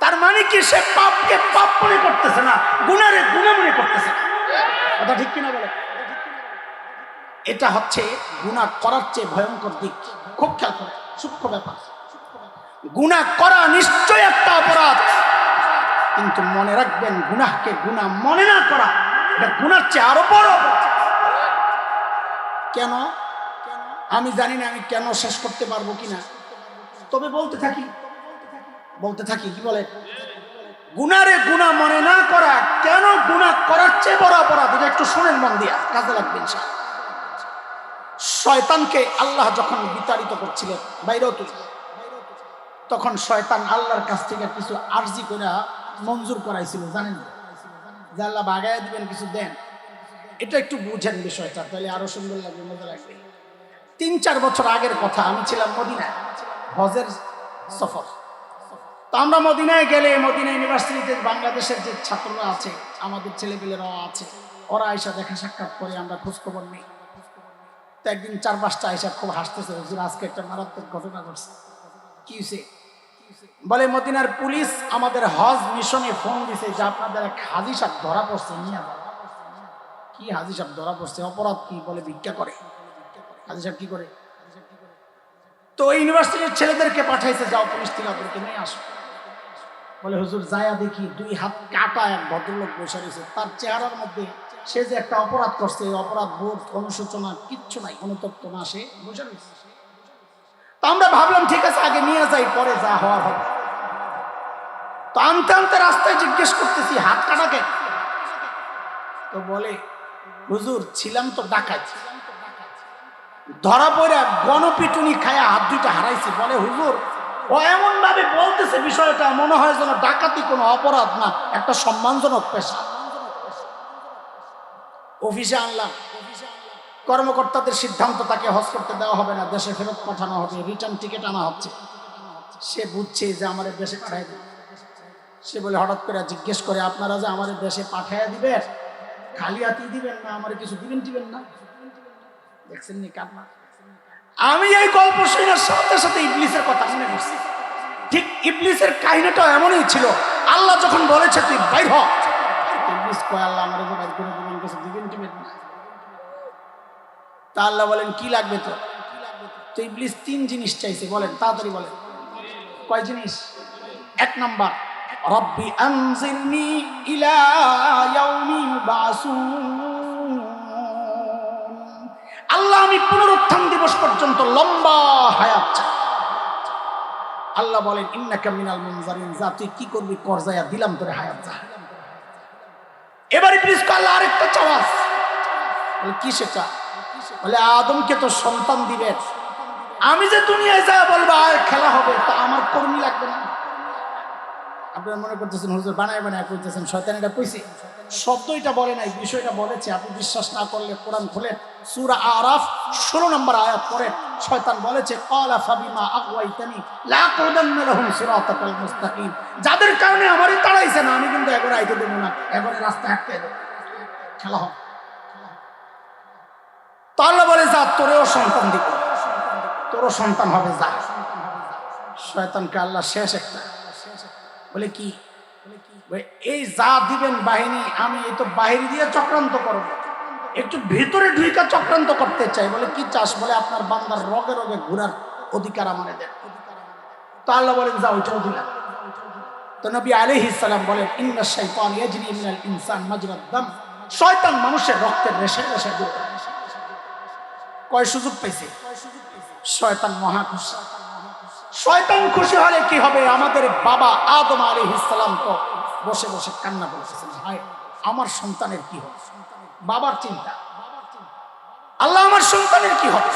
তার মানে কি সে পাপকে পাপ মনে করতেছে না, গুনারে গুনাহ মনে করতেছে। কথা ঠিক কিনা বলে? এটা হচ্ছে গুনাহ করার চেয়ে ভয়ঙ্কর দিক। খুব খেয়াল করে, সূক্ষ্ম ব্যাপার। গুনাহ করা নিশ্চয় একটা অপরাধ, কিন্তু মনে রাখবেন গুনাহকে গুনাহ মনে না করা এটা গুনার চেয়ে আরো বড় অপরাধ। কেন? আমি জানি না আমি কেন শেষ করতে পারবো কিনা, তবে বলতে থাকি। কি বলে? গুনারে গুনাহ মনে না করা কেন গুনাহ করার চেয়ে বড় অপরাধ, এটা একটু শুনেন মন দিয়া, কাজে লাগবে ইনশাআল্লাহ। শয়তানকে আল্লাহ যখন বিতাড়িত করছিলেন বাইরেও তুই, তখন শয়তান আল্লাহর কাছ থেকে কিছু আরজি করে মঞ্জুর করাইছিল, জানেন? যে আল্লাহ ভাগায় দিবেন, কিছু দেন। এটা একটু বুঝেন বিষয়টা, তাহলে আরো সুন্দর লাগবে, মজা লাগবে। 3-4 বছর আগের কথা, আমি ছিলাম মদিনায়, হজের সফর। তো আমরা মদিনায় গেলে, মদিনা ইউনিভার্সিটিতে বাংলাদেশের যে ছাত্ররা আছে, আমাদের ছেলেপেলেরাও আছে, ওরা আইসা দেখা সাক্ষাৎ করে, আমরা খোঁজখবর নেই। তো একদিন 4-5টা আইসা খুব হাসতেছে, হুজুর আজকে একটা মারাত্মক ঘটনা ঘটছে। কি হয়েছে? বলে মদিনার পুলিশ আমাদের হজ মিশনে ফোন দিছে যে আপনাদের এক হাজি সাহেব ধরা পড়ছে, নিয়ে যান। কি হাজি সাহেব ধরা পড়ছে, অপরাধ কি? বলে ভিক্ষা করে। হাজি সাহেব কি করে? তো ইউনিভার্সিটির ছেলেদেরকে পাঠাইছে, যাও পুলিশ থেকে ওদেরকে নিয়ে আসো। বলে হুজুর যায়া দেখি 2 হাত কাটা এক ভদ্রলোক বসে রয়েছে, তার চেহারার মধ্যে সে যে একটা অপরাধ করছে এই অপরাধ বোধ অনুশোচনা কিচ্ছু নাই, অনুতপ্ত না, সে বসে রয়েছে। তো আমরা ভাবলাম ঠিক আছে আগে নিয়ে যাই, পরে যা হওয়ার হবে। তো আনতে আনতে রাস্তায় জিজ্ঞেস করতেছি হাত কাটাকে। তো বলে হুজুর ছিলাম তো ডাকাত, ধরা পড়ে গণপিটুনি খায়া হাত 2টা হারাইছি। বলে হুজুর ও এমন ভাবে বলতেছে বিষয়টা মনে হয় যেন ডাকাতি কোনো অপরাধ না, একটা সম্মানজনক পেশা। অফিসে আনলাম, কর্মকর্তাদের সিদ্ধান্ত তাকে হজ করতে দেওয়া হবে না, দেশে ফেরত পাঠানো হবে, রিটার্ন টিকিট আনা হচ্ছে। সে বুঝছে যে আমাদের দেশে পাঠাই দিবে। সে বলে হঠাৎ করে জিজ্ঞেস করে আপনারা যে আমাদের দেশে পাঠাইয়া দিবেন খালি হাতেই দিবেন না, আমার কিছু দিবেন না? দেখছেন নি কান্না। আমি এই গল্প শোনার সাথে সাথে ইবলিসের কথা মনে করছি। ঠিক ইবলিসের কাহিনীটা এমনই ছিল। আল্লাহ যখন বলেছে তুই বাইর হ, ইবলিস কয় আল্লাহ আমার যে বাইর করে দিবেন, কিছু দিবেন না। তা আল্লাহ বলেন কি লাগবে তো? তো ইবলিস 3 জিনিস চাইছে, বলেন তাড়াতাড়ি বলেন। কয় জিনিস? 1 নাম্বার রব্বি আনজিরনি ইলা ইয়াউমি ইউবাসুন, আল্লাহ আমি পুনরুত্থান দিবস পর্যন্ত লম্বা হায়াত চাই। আল্লাহ বলেন ইন্নাকা মিনাল মুনজারিন, যা তুই কি করবি কর, যায়া দিলাম তোরে হায়াত যা। এবার ইবলিস কয় আল্লাহ আরেকটা চাওয়া। বলে কি সেটা? বলে আদমকে তো সন্তান দিবে, আমি যে দুনিয়ায় যা বলবো আর খেলা হবে, তা আমার কর্মী লাগবে না? আপনারা মনে করতেছেন হুজুর বানায় কইতেছেন, শয়তান এটা কইছে? শব্দ এটা বলে নাই, বিষয়টা বলেছে। আপনি বিশ্বাস না করলে কোরআন খুলে সূরা আরাফ 16 নম্বর আয়াত পড়ে। শয়তান বলেছে ক্বালা ফাবিমা আগওয়াইতানি লাকুদান্না লাহুম সিরাতাকাল মুস্তাকিম, যাদের কারণে আমারই তাড়াইছে না, আমি কিন্তু একবার আইতে দেব না, একবার রাস্তা হাঁটতে দেব, খেলা হবে। তো আল্লাহ বলে যা তোরেও সন্তান দিব, তোরও সন্তান হবে যা। শয়তানকে আল্লাহ শেষ একটা বলে কি, এই যা দিবেন বাহিনী, আমি এই তো বাহিনী দিয়ে চক্রান্ত করব, একটু ভিতরে ঢুইকা চক্রান্ত করতে চাই। বলে কি চাস? বলে আপনার বান্দার রগে রগে ঘোরার অধিকার আমারে দেন। তো আল্লাহ বলেন যা, ওইটাও দিলাম। তো নবী আলাইহিস সালাম বলেন ইন্নাশ শাইতান ইয়াজরি মিনাল ইনসান মাজরাদ দাম, শয়তান মানুষের রক্তের রেশায় রেশায় ঘুরে। কয় সুযোগ পাইছে? শয়তান মহা খুশি। শয়তান খুশি হলে কি হবে? আমাদের বাবা আদম আলাইহিস সালাম তো বসে বসে কান্না করতেছেন, হায় আমার সন্তানের কি হবে। বাবার চিন্তা, আল্লাহ আমার সন্তানের কি হবে,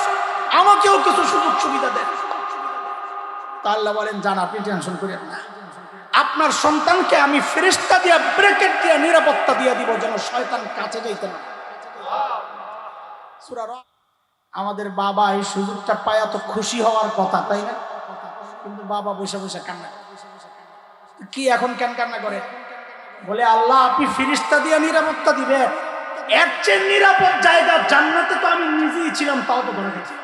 আমাকেও কিছু সুযোগ সুবিধা দেন। তা আল্লাহ বলেন জান আপনি টেনশন করেন না, আপনার সন্তানকে আমি ফেরেশতা দিয়া ব্রেকেট দিয়া নিরাপত্তা দিয়া দিব, যেন শয়তান কাছে যাইতে না। সূরা রদ। আমাদের বাবা এই সুযোগটা পায়া তো খুশি হওয়ার কথা, তাই না? কিন্তু বাবা বসে বসে কান্না করে। কি এখন কেন কান্না করে? বলে আল্লাহ আপনি ফেরেশতা দিয়ে নিরাপত্তা দিবে, এর চেয়ে নিরাপদ জায়গা জান্নাতে তো আমি নিজেই ছিলাম, তাও তো ধরে গেছি।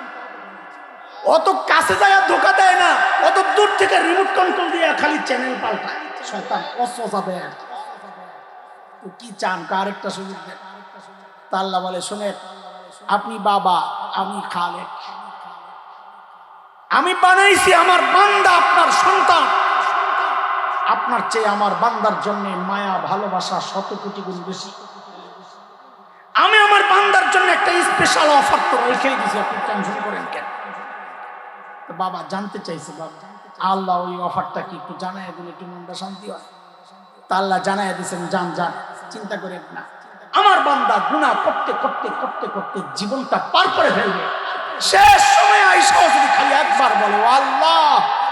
অত কাছে যায় ধোকা দেয় না, অত দূর থেকে রিমোট কন্ট্রোল দিয়ে খালি চ্যানেল পাল্টায় শয়তান, অসওয়াসা দেয়। তো কি চান? আরেকটা সুযোগ দেন। তা আল্লাহ বলে শোনেন, আপনি বাবা, আমি খালেক, আমি বানাইছি আমার বান্দা আপনার সন্তান, আপনার চেয়ে আমার বান্দার জন্য মায়া ভালোবাসা 100 কোটি গুণ বেশি। আমি আমার বান্দার জন্য একটা স্পেশাল অফার তো রেখেই দিয়েছি, আপনি টেনশন করেন কেন? তো বাবা জানতে চাইছে, বাবা আল্লাহ ওই অফারটা কি একটু জানাই দিলে একটু মনটা শান্তি হয়। তা আল্লাহ জানাই দিয়েছেন, যান যান, চিন্তা করেন না, আমার বান্দা গুনাহ করতে করতে করতে করতে জীবনটা পার করে ফেলবে, শেষ সময় আইসা যদি খালি একবার বলে আল্লাহ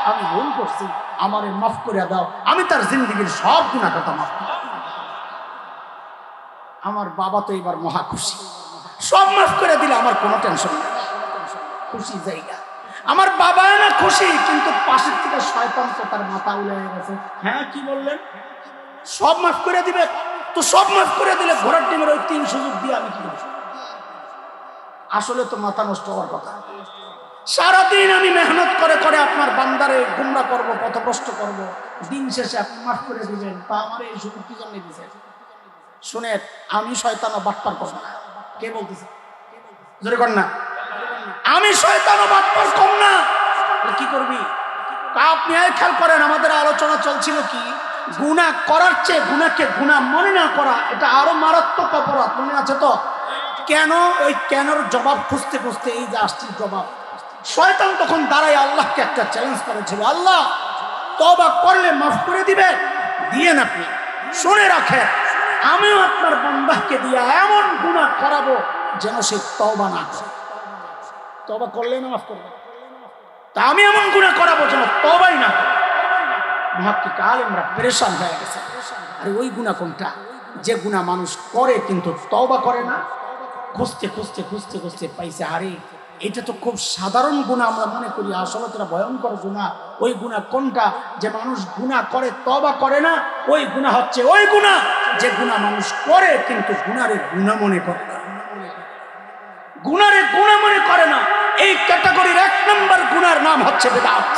আমি ভুল করছি, আমারে মাফ করে দাও, আমি তার জিন্দেগীর সব গুনাহ কথা মাফ করে দেব। আমার বাবা তো এবার মহা খুশি, সব মাফ করে দিলে আমার কোনো টেনশন নেই, খুশি জায়গা। আমার বাবা না খুশি, কিন্তু পাশের থেকে শয়তান তো তার মাথা উড়ে গেছে। হ্যাঁ কি বললেন? সব মাফ করে দিবে? তো সব মাফ করে দিলে ঘোড়ার ডিমের ওই 3 সুযোগ দিয়ে আমি কি করব? আসলে তো মাথা নষ্ট হওয়ার কথা। সারাদিন আমি মেহনত করে করে আপনার বান্দারে গুমরা করব, পথভ্রষ্ট করব, দিন শেষে আপনি মাফ করে দিবেন, তা আমার এই সুযোগ কি জন্য দিয়েছেন? শুনেন, আমি শয়তান ও বাটপার করব না। কে বলতেছে? জোরে কর না। আমি শয়তান ও বাটপার কম না। কি করবি? আপনি খেয়াল করেন, আমাদের আলোচনা চলছিল কি, গুনাহ করার চেয়ে গুনাহকে গুনাহ মনে না করা এটা আরো মারাত্মক অপরাধ। মনে আছে তো? কেন? ওই কেনর জবাব খুঁজতে খুঁজতে এই যে আসছে জবাব। শয়তান তখন দাঁড়ায় আল্লাহকে একটা চ্যালেঞ্জ করেছিল, আল্লাহ তওবা করলে মাফ করে দিবেন? দিয়েন আপনি। শুনে রাখেন, আমিও আপনার বান্দাকে দিয়ে এমন গুনাহ করাবো যেন সে তওবা না করে। তওবা করলে না মাফ করবে? তা আমি এমন গুনাহ করাবো যেন তওবাই না করে। মুহাক্কিক আলেমরা পেরেশান হয়ে গেছে। আরে ওই গুনাহ কোনটা? যে গুনাহ মানুষ করে কিন্তু তওবা করে না। খুঁজতে খুঁজতে খুঁজতে খুঁজতে পাইছে, আরে এটা তো খুব সাধারণ গুনাহ আমরা মনে করি, আসলে তো ভয়ঙ্কর গুনাহ। ওই গুনাহ কোনটা? যে মানুষ গুনাহ করে তওবা করে না। ওই গুনাহ হচ্ছে ওই গুনাহ যে গুনাহ মানুষ করে কিন্তু গুনারে গুনাহ মনে করে না। গুনারে গুনাহ মনে করে না। এই ক্যাটাগরির 1 নম্বর গুনার নাম হচ্ছে বেদাত।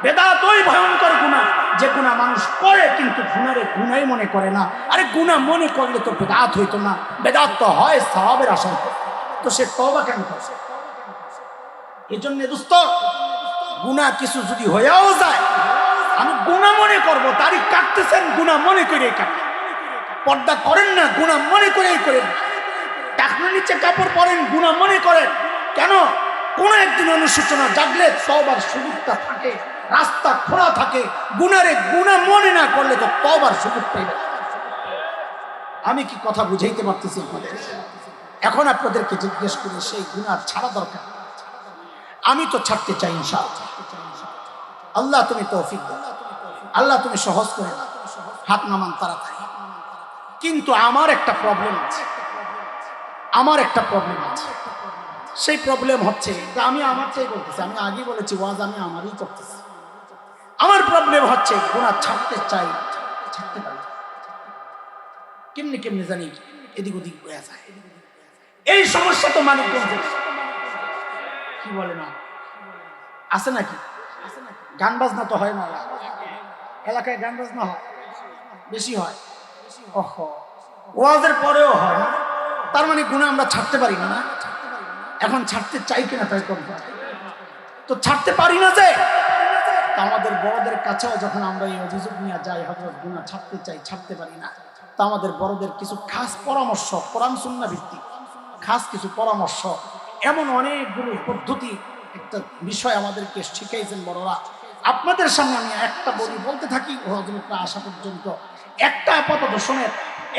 বেদাত ওই ভয়ঙ্কর গুনাহ যে গুনাহ মানুষ করে কিন্তু গুনারে গুনাই মনে করে না। আরে গুনাহ মনে করলে তো বেদাত হইতো না। বেদাত তো হয় সওয়াবের আশায়, তো সে তওবা কেন করে? এজন্য দোস্ত, গুনাহ কিছু যদি হয়েও যায়, আমি গুনাহ মনে করব। দাড়ি কাটতেছেন গুনাহ মনে করেই কাটেন। পর্দা করেন না গুনাহ মনে করেই করেন। টাকনোর নিচে কাপড় পরেন গুনাহ মনে করেন। কেন? কোন একদিন অনুশোচনা জাগলে তওবার সুযোগটা থাকে, রাস্তা খোলা থাকে। গুনারে গুনাহ মনে না করলে তো তওবার সুযোগ পাইবে। আমি কি কথা বুঝাইতে পারতেছি আপনাদের? এখন আপনাদেরকে জিজ্ঞেস করি, সেই গুনাহ ছাড়া দরকার। আমি তো ছাড়তে চাই ইনশাআল্লাহ। আল্লাহ তুমি তৌফিক দাও, আল্লাহ তুমি সহজ করে দাও। হাত নামান তাড়াতাড়ি। কিন্তু আমার একটা প্রবলেম আছে, আমার একটা প্রবলেম আছে। সেই প্রবলেম হচ্ছে, আমি আমারটাই বলতেছি, আমি আগেই বলেছি ওয়াজ আমি আমারই করতেছি। আমার প্রবলেম হচ্ছে গুনাহ ছাড়তে চাই, ছাড়তে পারি কেমনি কেমনি জানি এদিক ওদিক হয়ে যায়। এই সমস্যা তো মানিকগঞ্জে কি বলে না আছে নাকি? গান বাজনা তো হয় না এলাকায়, গান বাজনা হয় বেশি হয়। ওহ, ওয়াজের পরেও হয় না, তার মানে গুনাহ আমরা ছাড়তে পারি না। এখন ছাড়তে চাই কিনা তাই কম, তো ছাড়তে পারি না যে। আমাদের বড়দের কাছেও যখন আমরা এই অভিযোগ নিয়ে যাই, হযরত গুনাহ ছাড়তে চাই, ছাড়তে পারি না, তা আমাদের বড়দের কিছু খাস পরামর্শ, কোরআন সুন্নাহ ভিত্তিক খাস কিছু পরামর্শ, এমন অনেকগুলো পদ্ধতি, একটা বিষয় আমাদেরকে শিখাইছেন বড়রা। আপনাদের সামনে আমি একটা বলতে থাকি হযরতরা আসা পর্যন্ত। একটা আপাতত শোনেন,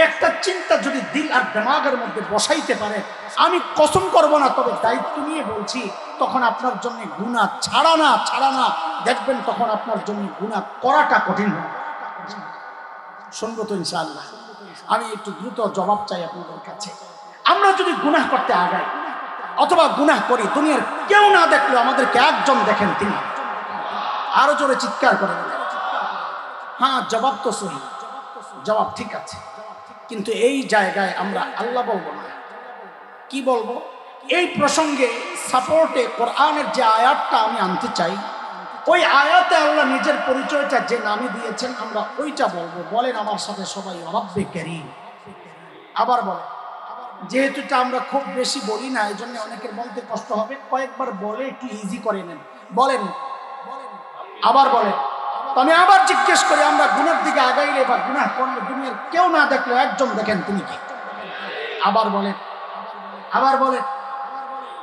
একটা চিন্তা যদি দিল আর দিমাগের মধ্যে বসাইতে পারে, আমি কসম করব না, তবে দায়িত্ব নিয়ে বলছি, তখন আপনার জন্য গুনাহ ছাড়া না দেখবেন, তখন আপনার জন্য গুনাহ করাটা কঠিন হবে। শুনবো তো ইনশাআল্লাহ। আমি একটু দ্রুত জবাব চাই আপনাদের কাছে। আমরা যদি গুনাহ করতে আগাই অথবা গুনাহ করি, দুনিয়ার কেউ না দেখলেও আমাদেরকে একজন দেখেন, তিনি। আরো জোরে চিৎকার করে বলেন। হ্যাঁ, জবাব তো সহি, জবাব ঠিক আছে, কিন্তু এই জায়গায় আমরা আল্লাহ বলবো না। কি বলবো? এই প্রসঙ্গে সাপোর্টে কোরআনের যে আয়াতটা আমি আনতে চাই, ওই আয়াতে আল্লাহ নিজের পরিচয়টা যে নামে দিয়েছেন আমরা ওইটা বলবো। বলেন আমার সাথে সবাই, রব্বে কারীম। আবার বলেন, যেহেতু এটা আমরা খুব বেশি বলি না, এই জন্য অনেকের বলতে কষ্ট হবে, কয়েকবার বলে একটু ইজি করে নেন। বলেন, আবার বলেন। তো আমি আবার জিজ্ঞেস করি, আমরা গুনার দিকে আগাইলে বা গুনাহ করলে দুনিয়ার কেউ না দেখলেও একজন দেখেন, তিনি কি? আবার বলেন, আবার বলেন।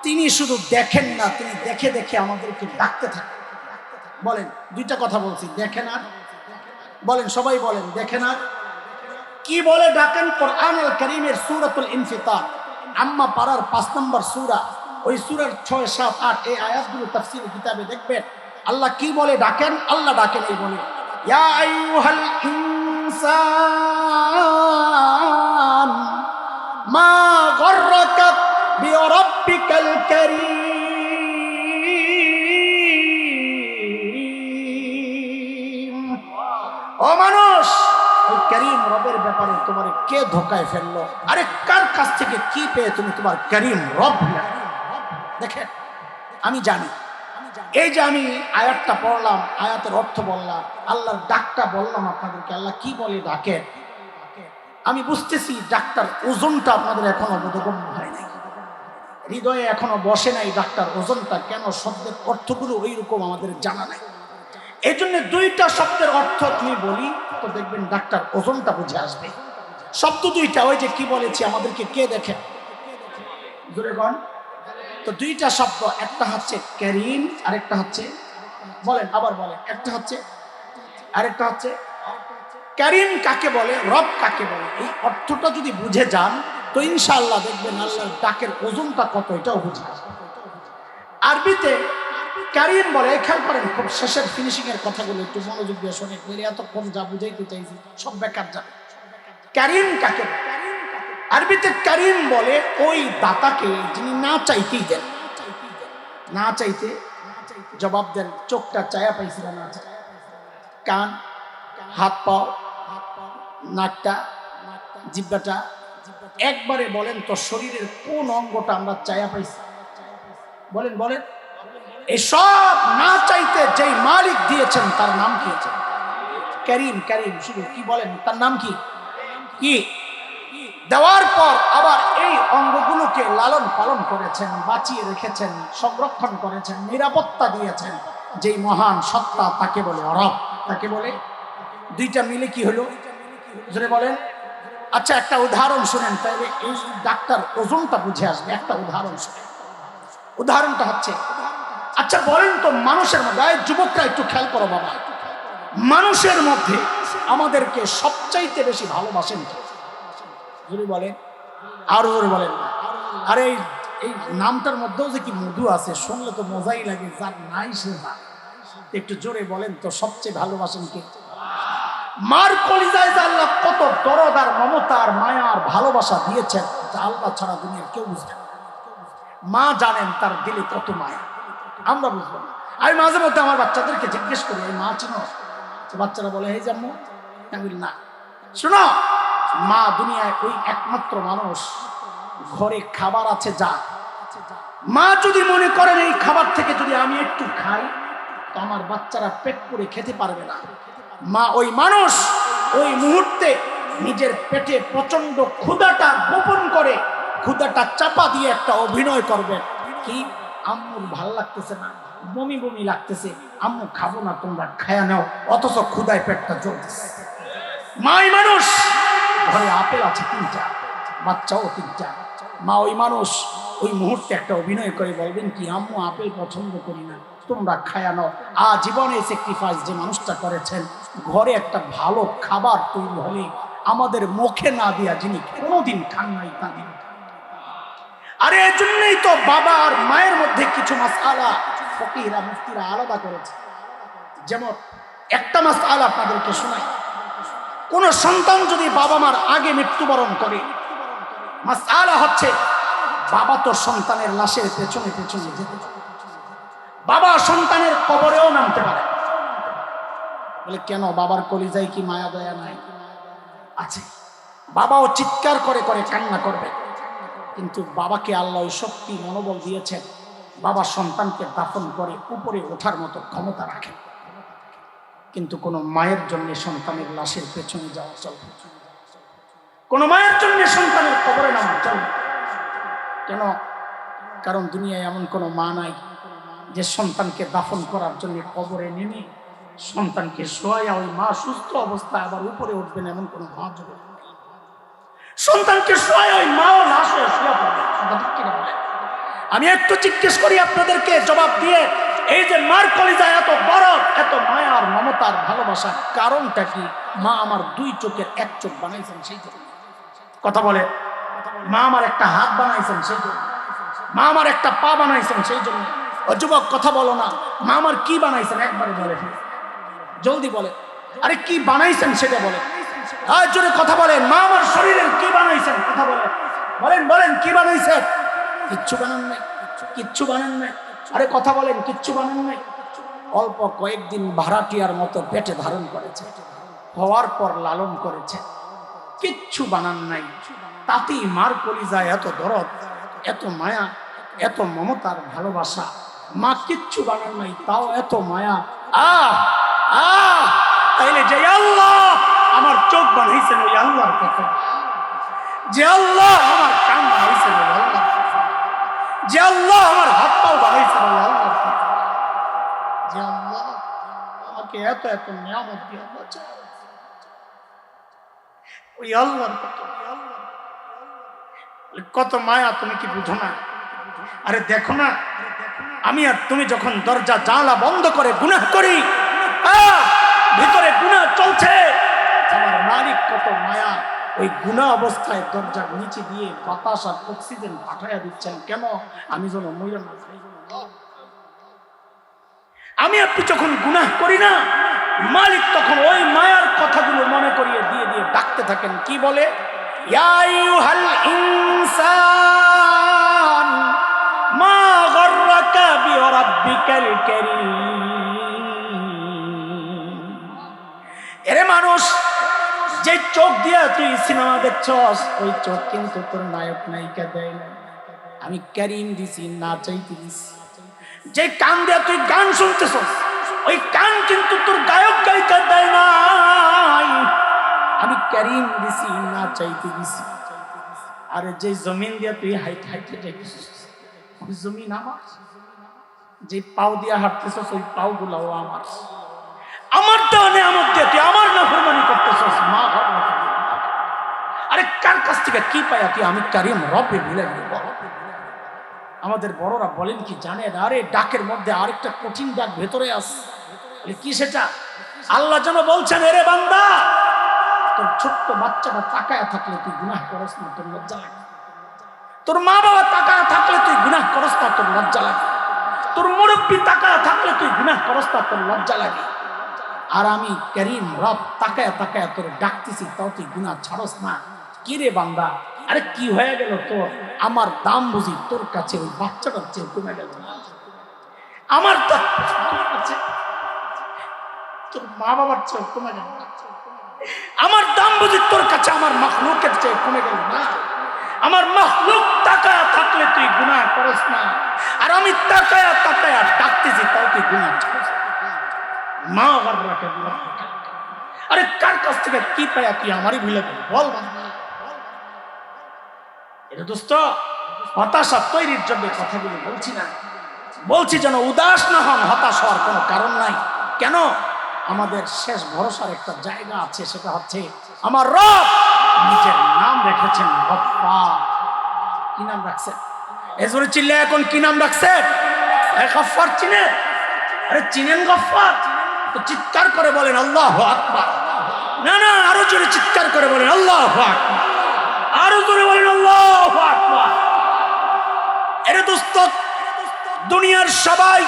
তিনি শুধু দেখেন না, তিনি দেখে দেখে আমাদেরকে ডাকতে থাকেন। বলেন, দুইটা কথা বলছি, দেখেন আর বলেন, সবাই বলেন, দেখেন আর কি বলে ডাকেন? কোরআন আল কারীমের সূরাতুল ইনফিতার, আম্মা পারার 5 নম্বর সূরা, ওই সূরার 6, 7, 8 এই আয়াতগুলো তাফসীর কিতাবে দেখবেন আল্লাহ কি বলে ডাকেন। আল্লাহ ডাকেন এই বলে, ইয়া আইয়ুহাল ইনসান মা গররাকা বিরাব্বিকাল কারীম। ও মানুষ, ওই কারীম রবের ব্যাপারে তোমার কে ধোকায় ফেললো? আরে কার কাছ থেকে কি পেয়ে তুমি তোমার কারীম রব? দেখেন, আমি জানি, এই যে আমি আয়াতটা পড়লাম, আয়াতের অর্থ বললাম, আল্লাহর ডাকটা বললাম আপনাদেরকে, আল্লাহ কি বলে ডাকে। আমি বুঝতেছি ডাক্তার ওজনটা আপনাদের এখনো বোধগম্য হয় নাই, হৃদয়ে এখনো বসে নাই ডাক্তার ওজনটা, কেন শব্দের অর্থগুলো ওইরকম আমাদের জানা নাই। এই জন্য দুইটা শব্দের অর্থ তুমি বলি তো দেখবেন ডাক্তার ওজনটা বুঝে আসবে। শব্দ দুইটা, ওই যে কি বলেছি আমাদেরকে কে দেখে জোরে গণ, তো দুইটা শব্দ, একটা হচ্ছে কারীম আরেকটা হচ্ছে, বলেন আবার বলেন, একটা হচ্ছে আরেকটা হচ্ছে কারীম কাকে বলে, রব কাকে বলে, এই অর্থটা যদি বুঝে যান তো ইনশাআল্লাহ দেখবেন আল্লাহর ডাকের ওজনটা কত এটাও বুঝে আসবে। আরবিতে কারীম বলে, খেয়াল করেন খুব শেষের ফিনিশিং এর কথাগুলো একটু মনোযোগ দিয়ে শোনেন, এতক্ষণ যা বুঝাইতে চাইছি সব বেকার যাবে। কারীম কাকে বলে? আরবিতে কারীম বলে ওই দাতাকে যিনি না চাইতেই দেন, না চাইতে জবাব দেন। চোখটা চায়া পাইছিল না, কান, হাত পাও, নাকটা, জিহ্বাটা, একবারে বলেন তো শরীরের কোন অঙ্গটা আমরা চায়া পাইছি? বলেন বলেন। এই সব না চাইতে যেই মালিক দিয়েছেন তার নাম কি? কারীম। কারীম শুধু কি বলেন, তার নাম কি? কি দেওয়ার পর আবার এই অঙ্গগুলোকে লালন পালন করেছেন, বাঁচিয়ে রেখেছেন, সংরক্ষণ করেছেন, নিরাপত্তা দিয়েছেন যেই মহান সত্তা, তাকে বলে রব। তাকে বলে, দুইটা মিলে কি হলো জোরে বলেন। আচ্ছা একটা উদাহরণ শুনেন, তাহলে এই ডাক্তার ওজনটা বুঝে আসবে। একটা উদাহরণ শুনেন, উদাহরণটা হচ্ছে, আচ্ছা বলেন তো মানুষের মধ্যে, যুবকরা একটু খেয়াল করো বাবা, মানুষের মধ্যে আমাদেরকে সবচাইতে বেশি ভালোবাসেন কে? যদি বলেন, আরো জোরে বলেন। আরে এই নামটার মধ্যেও যে কি মধু আছে, শুনলে তো মজাই লাগে, যার নাই সে না। একটু জোরে বলেন তো, সবচেয়ে ভালোবাসেন কে? মার কলিজায় যে আল্লাহ কত দরদ আর মমতা আর মায়া আর ভালোবাসা দিয়েছেন, যা আল্লাহ ছাড়া দুনিয়ার কেউ বুঝবে না। মা জানেন তার দিলে কত মায়া, আমরা বুঝবো না। আমি মাঝে মধ্যে আমার বাচ্চাদেরকে জিজ্ঞেস করি, এই মা চিনো? বাচ্চারা বলে, এই জাম্মু। আমি বলি না, শোনো, মা দুনিয়ায় ওই একমাত্র মানুষ, ঘরে খাবার আছে যা, মা যদি মনে করেন এই খাবার থেকে যদি আমি একটু খাই তো আমার বাচ্চারা পেট পুরে খেতে পারবে না, মা ওই মানুষ ওই মুহূর্তে নিজের পেটে প্রচন্ড ক্ষুধাটা গোপন করে, ক্ষুধাটা চাপা দিয়ে একটা অভিনয় করবেন, কি আম্মুর ভাল লাগতেছে না, বমি বমি লাগতেছে, আম্মু খাবো না, তোমরা খায়া নাও, অথচ ক্ষুধায় পেটটা জ্বলতেছে। মাই মানুষ, ঘরে আপেল আছে 3টা, বাচ্চাও 3টা, মা ওই মানুষ ওই মুহূর্তে একটা অভিনয় করে বলবেন কি, আম্মু আপেল পছন্দ করি না, তোমরা খায়া নাও। জীবনে স্যাক্রিফাইস যে মানুষটা করেছেন, ঘরে একটা ভালো খাবার তৈরি হলে আমাদের মুখে না দিয়া যিনি কোনোদিন খান নাই তা দিন। আরে এই জন্যই তো বাবা আর মায়ের মধ্যে কিছু মাসআলা ফকিহরা মুফতিরা আলাদা করেছে। যেমন একটা মাসআলা আপনাদেরকে শোনাই, কোন সন্তান যদি বাবা মার আগে মৃত্যুবরণ করে, মাসআলা হচ্ছে বাবা তো সন্তানের লাশের পেছনে পেছনে যেতে পারে, বাবা সন্তানের কবরেও নামতে পারে। বলে কেন, বাবার কলিজায় কি মায়া দয়া নাই? আছে। বাবাও চিৎকার করে করে কান্না করবে, কিন্তু বাবাকে আল্লাহ ওই শক্তি মনোবল দিয়েছেন, বাবা সন্তানকে দাফন করে উপরে ওঠার মতো ক্ষমতা রাখেন। কিন্তু কোন মায়ের জন্য সন্তানের লাশের পেছনে যাওয়া চলবে, কোন মায়ের জন্য সন্তানের কবরে নামা চলবে। কেন? কারণ দুনিয়ায় এমন কোনো মা নাই যে সন্তানকে দাফন করার জন্য কবরে নেমে সন্তানকে শোয়া ওই মা সুস্থ অবস্থায় আবার উপরে উঠবেন, এমন কোনো মা জগৎ নেই। সন্তানকে শোয়া ওই মাও লাশ হয়ে শুয়ে পড়বে। আমি একটু জিজ্ঞেস করি আপনাদেরকে, জবাব দিয়ে, এই যে মার কলিজায় এত বড় এত মায়া আর মমতার ভালোবাসার কারণটা কি? মা আমার 2 চোখের 1 চোখ বানাইছেন সেই জন্য। কথা বলে, মা আমার একটা হাত বানাইছেন সেই জন্য, মা আমার একটা পা বানাইছেন সেই জন্য। ও যুবক কথা বলো না, মা আমার কি বানাইছেন একবারে বলে, জলদি বলে, আরে কি বানাইছেন সেটা বলে। আর জোরে কথা বলেন, মা আমার শরীরের কি বানাইছেন, কথা বলেন, বলেন বলেন কি বানাইছেন? কিচ্ছু বানান নাই, কিচ্ছু বানান নাই। আরে কথা বলেন, কিচ্ছু বানান নাই। অল্প কয়েকদিন ভাড়াটিয়ার মতো পেটে ধারণ করেছে, হওয়ার পর লালন করেছে, কিচ্ছু বানান নাই। তাতেই মার কলিজায় এত দরদ, এত মায়া, এত মমতার ভালোবাসা। মা কিচ্ছু বানান নাই, তাও এত মায়া। তাইলে যে আল্লাহ আমার চোখ বানাইছেন ওই আল্লাহর কসম, যে আল্লাহ আমার কান বানাইছেন ওই আল্লাহর কসম, যে আল্লাহ আমার হাত পাও বানাইছেন ওই আল্লাহর কসম, যে আল্লাহ আমাকে এত এত নিয়ামত দিয়ে বাঁচায় ওই আল্লাহর কসম। কত মায়া, তুমি কি বুঝো না? আরে দেখো না, আমি আর তুমি যখন দরজা জানালা বন্ধ করে গুনাহ করি, ভিতরে গুনাহ চলছে, আমার মালিক কত মায়া, ওই গুনাহ অবস্থায় দরজার নিচে দিয়ে বাতাস আর অক্সিজেন পাঠাইয়া দিচ্ছেন। কেন? আমি যেন মরে না যাই। আমি আপনি যখন গুনাহ করি না, মালিক তখন ওই মায়ার কথাগুলো মনে করিয়ে দিয়ে দিয়ে ডাকতে থাকেন। কি বলে? ইয়া আইয়ুহাল ইনসান মা গররাকা বিরাব্বিকাল কারীম। এরে মানুষ, যে চোখ দিয়া তুই সিনেমা দেখছস, ওই চোখ কিন্তু তোর নায়ক নায়িকা দেয় না, আমি কারীম দিছি, না চাইতে দিছি। যে কান দিয়া তুই গান শুনতেছস, ওই কান কিন্তু তোর গায়ক গায়িকা দেয় নাই, আমি কারীম দিছি, না চাইতে দিছি। আরে যে জমিন দিয়া তুই হাইট হাইটে যাইতেছস, ওই জমিন আমার। যে পাও দিয়া হাঁটতেছস, ওই পাও গুলাও আমার। আমার দেওয়া নিয়ামত দিয়ে তুই আমার নাফরমানি করতেছস। মা গররাকা। আরে কার কাছ থেকে কি পায়া তুই আমি কারীম রবে ভুলে গেলি? আমাদের বড়রা বলেন কি জানেন? আরে ডাকের মধ্যে আরেকটা কঠিন ডাক ভেতরে আছে। কি সেটা? আল্লাহ যেন বলছেন, এরে বান্দা, তোর ছোট্ট বাচ্চাটা তাকায় থাকলে তুই গুনাহ করস না, তোর লজ্জা লাগে? তোর মা বাবা তাকায় থাকলে তুই গুনাহ করস না, তোর লজ্জা লাগে? তোর মুরব্বী তাকায় থাকলে তুই গুনাহ করস না, তোর লজ্জা লাগে? আর আমি কারীম রব তাকায় তাকায় তোর ডাকতেছি, তাও তুই গুনাহ ছাড়স না। কি রে বান্দা, আরে কি হয়ে গেল তোর? আমার দাম বুঝি তোর কাছে ওই বাচ্চাটার চেয়ে কমে গেল না? আমার দাম তোর মা বাবার চেয়ে কমে গেল না? আমার দাম বুঝি তোর কাছে আমার মাখলুকের চেয়ে কমে গেল না? আমার মাখলুক তাকায়া থাকলে তুই গুনাহ করস না, আর আমি তাকায়া তাকায়া ডাকতেছি, তাও তুই গুনাহ ছাড়স না। মা গররাকা বিরাব্বিকা। আরে কার কাছ থেকে কি পায়া তুই আমারই ভুলে গেলি? বল বান্দা। এটা দোস্ত হতাশা তৈরির জন্য কথাগুলো বলছি না, বলছি যেন উদাস না হন। হতাশ হওয়ার কোনো কারণ নাই। কেন? আমাদের শেষ ভরসার একটা জায়গা আছে, সেটা হচ্ছে আমার রব নিজের নাম রেখেছেন গফফার। কি নাম রাখছেন? এজন্য চিল্লে এখন কি নাম রাখছেন? গফফার চিনেন? আরে চিনেন গফফার? তো চিৎকার করে বলেন আল্লাহু আকবার। না না, আরো জোরে চিৎকার করে বলেন আল্লাহু আকবার, আরো জোরে বলেন আল্লাহু আকবার। এরে দোস্ত, দুনিয়ার সবাই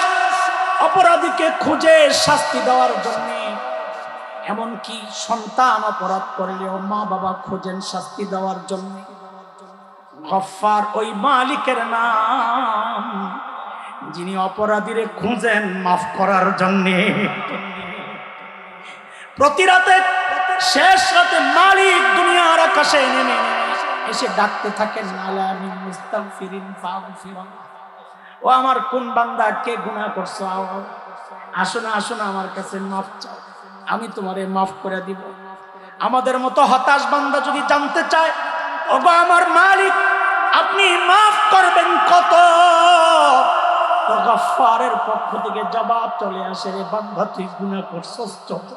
অপরাধীকে খুঁজে শাস্তি দেওয়ার জন্য, এমনকি সন্তান অপরাধ করলেও মা বাবা খোঁজেন শাস্তি দেওয়ার জন্য। গফফার ওই মালিকের নাম, যিনি অপরাধীরে খুঁজেন মাফ করার জন্য। প্রতি রাতে, শেষ রাতে মালিক দুনিয়ার আকাশে নেমে এসে ডাকতে থাকেন, আলা মিন মুস্তাগফিরিন ফাগফির। ও আমার কোন বান্দা, কে গুনাহ করছো, আসো না আসো না আমার কাছে মাফ চাও, আমি তোমারে মাফ করে দিব। আমাদের মতো হতাশ বান্দা যদি জানতে চায়, ওগো আমার মালিক আপনি মাফ করবেন কত, তো গফফারের পক্ষ থেকে জবাব চলে আসে, রে বান্দা তুই গুনাহ করছস যত।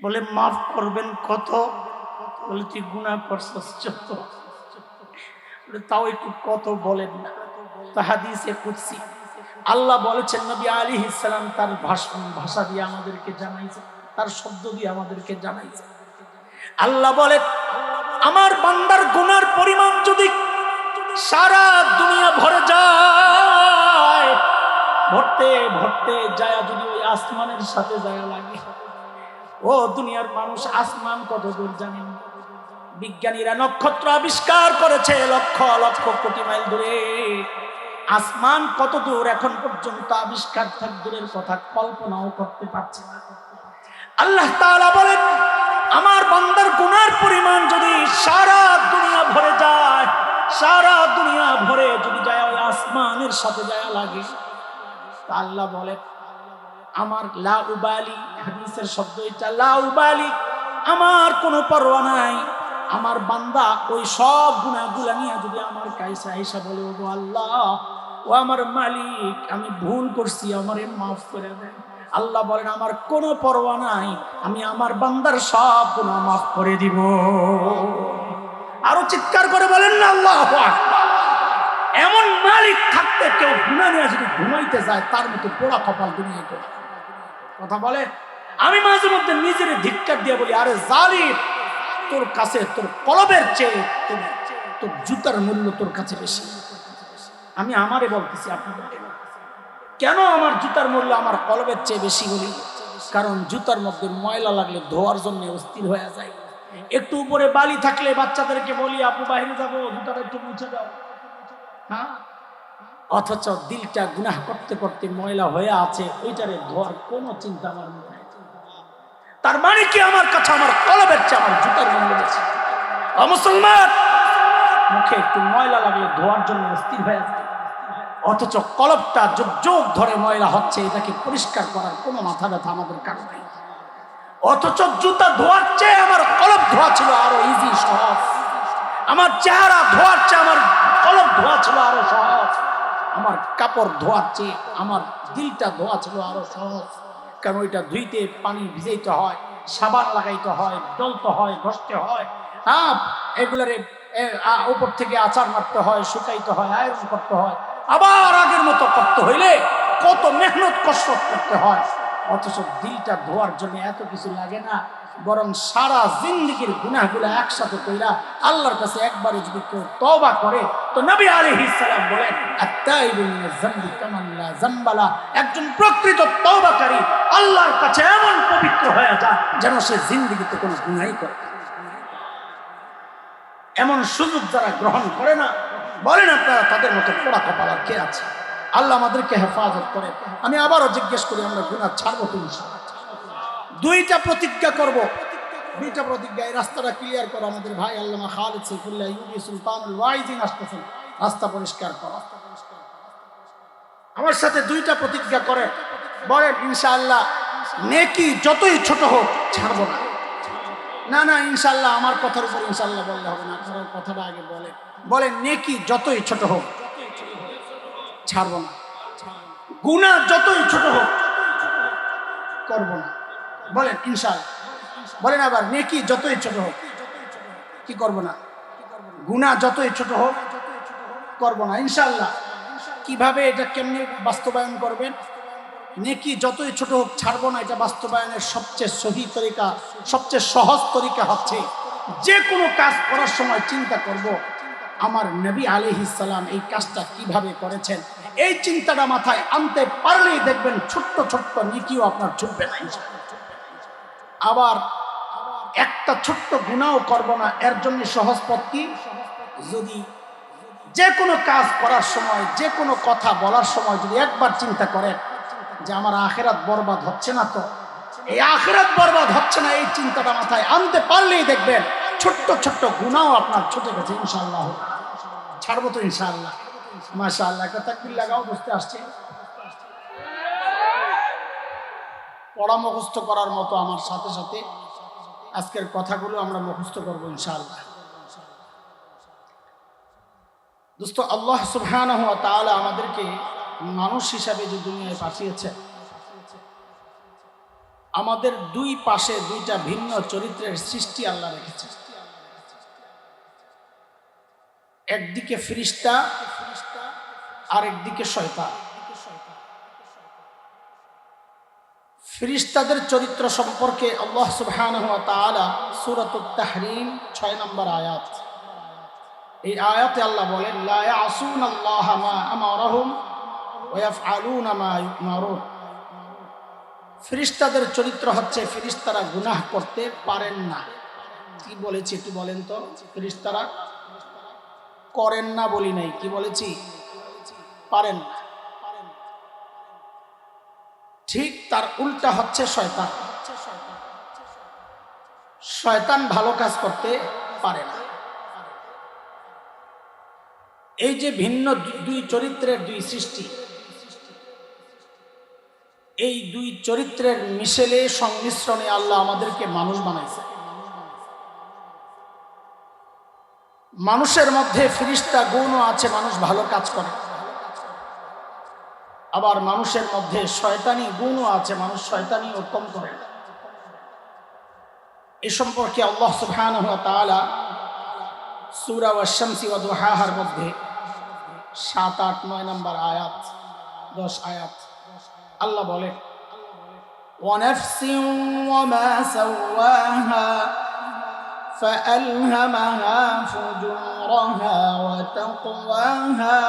বলে মাফ করবেন কত? বলে তুই গুনাহ করছস যত। তাও একটু কত বলেন না। তো হাদিসে কুদসি আল্লাহ বলেছেন, নবী আলাইহিস সালাম তার ভাষা দিয়ে আমাদেরকে জানাইছে, তার শব্দ দিয়ে আমাদেরকে জানাইছে। আল্লাহ বলে, আমার বান্দার গুনার পরিমাণ যদি সারা দুনিয়া ভরে যায়, ভরতে ভরতে যায় যদি ওই আসমানের সাথে যায় লাগে। ও দুনিয়ার মানুষ, আসমান কত দূর জানেন? বিজ্ঞানীরা নক্ষত্র আবিষ্কার করেছে লক্ষ লক্ষ কোটি মাইল দূরে। আসমান কত দূর এখন পর্যন্ত আবিষ্কার থাক দূরের কথা, কল্পনাও করতে পারছে না। আল্লাহ তাআলা বলেন, আমার বান্দার গুনার পরিমাণ যদি সারা দুনিয়া ভরে যায়, সারা দুনিয়া ভরে যদি যায় ওই আসমানের সাথে যায় লাগে, তা আল্লাহ বলে আমার লা উবালি, হাদিসের শব্দ এটা, লা উবালি, আমার কোনো পরোয়া নাই। আমার বান্দা ওই সব গুনাহগুলা নিয়ে যদি আমার কাছে আইসা বলে, ও আল্লাহ, ও আমার মালিক, আমি ভুল করছি, আমারে মাফ করে দেন, আল্লাহ বলেন আমার কোনো পরোয়া নাই, আমি আমার বান্দার সব গুনাহ মাফ করে দিব। আরো চিৎকার করে বলেন না আল্লাহু আকবার। এমন মালিক থাকতে কেউ গুনাহ নিয়ে যদি ঘুমাইতে যায়, তার মতো পোড়া কপাল দুনিয়ায় তো কথা বলে। আমি মাঝে মধ্যে নিজের ধিক্কার দিয়ে বলি, আরে জালিম, তোর কাছে তোর কলবের চেয়ে তোর জুতার মূল্য তোর কাছে বেশি। আমি আমারে বলতেছি, আপনাদের কেন আমার জুতার মূল্য আমার কলবের চেয়ে বেশি বলি? কারণ জুতার মধ্যে ময়লা লাগলে ধোয়ার জন্য অস্থির হয়ে যায়। একটু উপরে বালি থাকলে বাচ্চাদেরকে বলি, আপু বাইরে যাবো, জুতাটা একটু মুছে দাও, হ্যাঁ। অথচ দিলটা গুনাহ করতে করতে ময়লা হয়ে আছে, ওইটারে ধোয়ার কোনো চিন্তা আমার মনে হয়। তার মানে কি আমার কাছে আমার কলবের চেয়ে আমার জুতার মূল্য বেশি। মুসলমান, মুখে একটু ময়লা লাগলে ধোয়ার জন্য অস্থির হয়ে যায়, অথচ কলবটা যুগ যুগ ধরে ময়লা হচ্ছে, এটাকে পরিষ্কার করার কোনো মাথা ব্যথা আমাদের কারো নেই। অথচ জুতা ধোয়ার চেয়ে আমার কলব ধোয়া ছিল আরো ইজি, সহজ। আমার চেহারা ধোয়ার চেয়ে আমার কলব ধোয়া ছিল আরো সহজ। আমার কাপড় ধোয়ার চেয়ে আমার দিলটা ধোয়া ছিল আরো সহজ। কারণ ওইটা ধুইতে পানি ভিজাইতে হয়, সাবান লাগাইতে হয়, ডলতে হয়, ঘষতে হয়, হ্যাঁ, এগুলারে উপর থেকে আচার মারতে হয়, শুকাইতে হয়, আয়রন করতে হয়, আবার আগের মতো করতে হইলে কত মেহনত কষ্ট করতে হয়। অথচ দিলটা ধোয়ার জন্য এত কিছু লাগে না, বরং সারা জিন্দেগীর গুনাহগুলো একসাথে কইরা আল্লাহর কাছে একবারে যদি কেউ তওবা করে, তো নবী আলাইহিস সালাম বলেন, আত-তাইবু মিনাজ যামবি কামান লা যামবালা, একজন প্রকৃত তওবাকারী আল্লাহর কাছে এমন পবিত্র হয়ে যায় যেন সে জিন্দেগিতে কোনো গুনাহই করে না। এমন সুযোগ যারা গ্রহণ করে না, বলেন আপনারা তাদের মতো পোড়া কপাল আর কে আছে? আল্লাহ আমাদেরকে হেফাজত করে। আমি আবারও জিজ্ঞেস করি, আমরা গুনাহ ছাড়বো তো ইনশাআল্লাহ? দুইটা প্রতিজ্ঞা করব, দুইটা প্রতিজ্ঞা। এই রাস্তাটা ক্লিয়ার করো, আমাদের ভাই আল্লামা খালিদ সাইফুল্লাহ ইউবি সুলতানুল ওয়াইজিন আসতেছেন, রাস্তা পরিষ্কার করো। আমার সাথে দুইটা প্রতিজ্ঞা করে বলেন ইনশাআল্লাহ, নেকি যতই ছোট হোক ছাড়বো না। না না, ইনশাআল্লাহ আমার কথার উপর ইনশাআল্লাহ বললে হবে না, আপনারা কথাটা আগে বলেন। বলেন নেকি যতই ছোট হোক ছাড়বো না, গুনাহ যতই ছোট হোক করবো না। বলেন ইনশাআল্লাহ। বলেন আবার, নেকি যতই ছোট হোক কি করব না, গুনাহ যতই ছোট হোক করব না ইনশাআল্লাহ। কিভাবে এটা কেমনে বাস্তবায়ন করবেন? নেকি যতই ছোট হোক ছাড়বো না, এটা বাস্তবায়নের সবচেয়ে সহি তরিকা, সবচেয়ে সহজ তরিকা হচ্ছে, যে কোনো কাজ করার সময় চিন্তা করব আমার নবী আলাইহিস সালাম এই কাজটা কিভাবে করেছেন। এই চিন্তাটা মাথায় আনতে পারলেই দেখবেন ছোট্ট ছোট্ট নেকিও আপনার ছুটবে না ইনশাআল্লাহ। আবার একটা ছোট্ট গুনাহও করব না, এর জন্য সহজ পথ কি? যদি যে কোনো কাজ করার সময়, যে কোনো কথা বলার সময় যদি একবার চিন্তা করেন যে আমার আখিরাত বরবাদ হচ্ছে না, তো এই আখিরাত বরবাদ হচ্ছে না, এই চিন্তাটা মাথায় আনতে পারলেই দেখবেন ছোট্ট ছোট্ট গুনাহও আপনার ছুটে গেছে ইনশাআল্লাহ। ছাড়বো তো ইনশাআল্লাহ। মাশাআল্লাহ, একটা তাকবীর লাগাও, বুঝতে আসছে। পড়া মুখস্থ করার মতো আমার সাথে সাথে আজকের কথাগুলো আমরা মুখস্থ করবো ইনশাআল্লাহ। দোস্ত, আল্লাহ সুবহানাহু ওয়া তাআলা আমাদেরকে মানুষ হিসাবে যে দুনিয়ায় পাঠিয়েছে, আমাদের দুই পাশে দুইটা ভিন্ন চরিত্রের সৃষ্টি আল্লাহ রেখেছে। একদিকে ফেরেশতা, আরেকদিকে শয়তান। ফেরেশতাদের চরিত্র সম্পর্কে আল্লাহ সুবহানাহু ওয়া তাআলা সূরাতুত তাহরীম 6 নম্বর আয়াত, এই আয়াতে আল্লাহ বলেন, লা ইয়াসুনাল্লাহা মা আমারহুম ওয়া ইয়াফআলুনা মা ইউমারুন। ফেরেশতাদের চরিত্র হচ্ছে ফেরেশতারা গুনাহ করতে পারেন না। কি বলেছি একটু বলেন তো? ফেরেশতারা করেন না বলি নাই, কি বলেছি? পারেন না। ঠিক তার উল্টা হচ্ছে শয়তান। শয়তান ভালো কাজ করতে পারে না। এই যে ভিন্ন দুই চরিত্রের দুই সৃষ্টি, এই দুই চরিত্রের মিশেলে সংমিশ্রণে আল্লাহ আমাদেরকে মানুষ বানাইছে। মানুষের মধ্যে ফিরিস্তা গুণও আছে, মানুষ ভালো কাজ করে। আবার মানুষের মধ্যে শয়তানি গুণও আছে, মানুষ শয়তানি কম করে। এ সম্পর্কে আল্লাহ সুবহানাহু ওয়া তাআলা সূরা ওয়াশ-শামসি ওয়া দুহাহার মধ্যে 7, 8, 9 নম্বর আয়াত, 10 আয়াত আল্লাহ বলে, ওয়ানাফসিন ওয়া মা সাওয়াহা ফাআলহামাহা ফুজুরাহা ওয়া তাকওয়াহা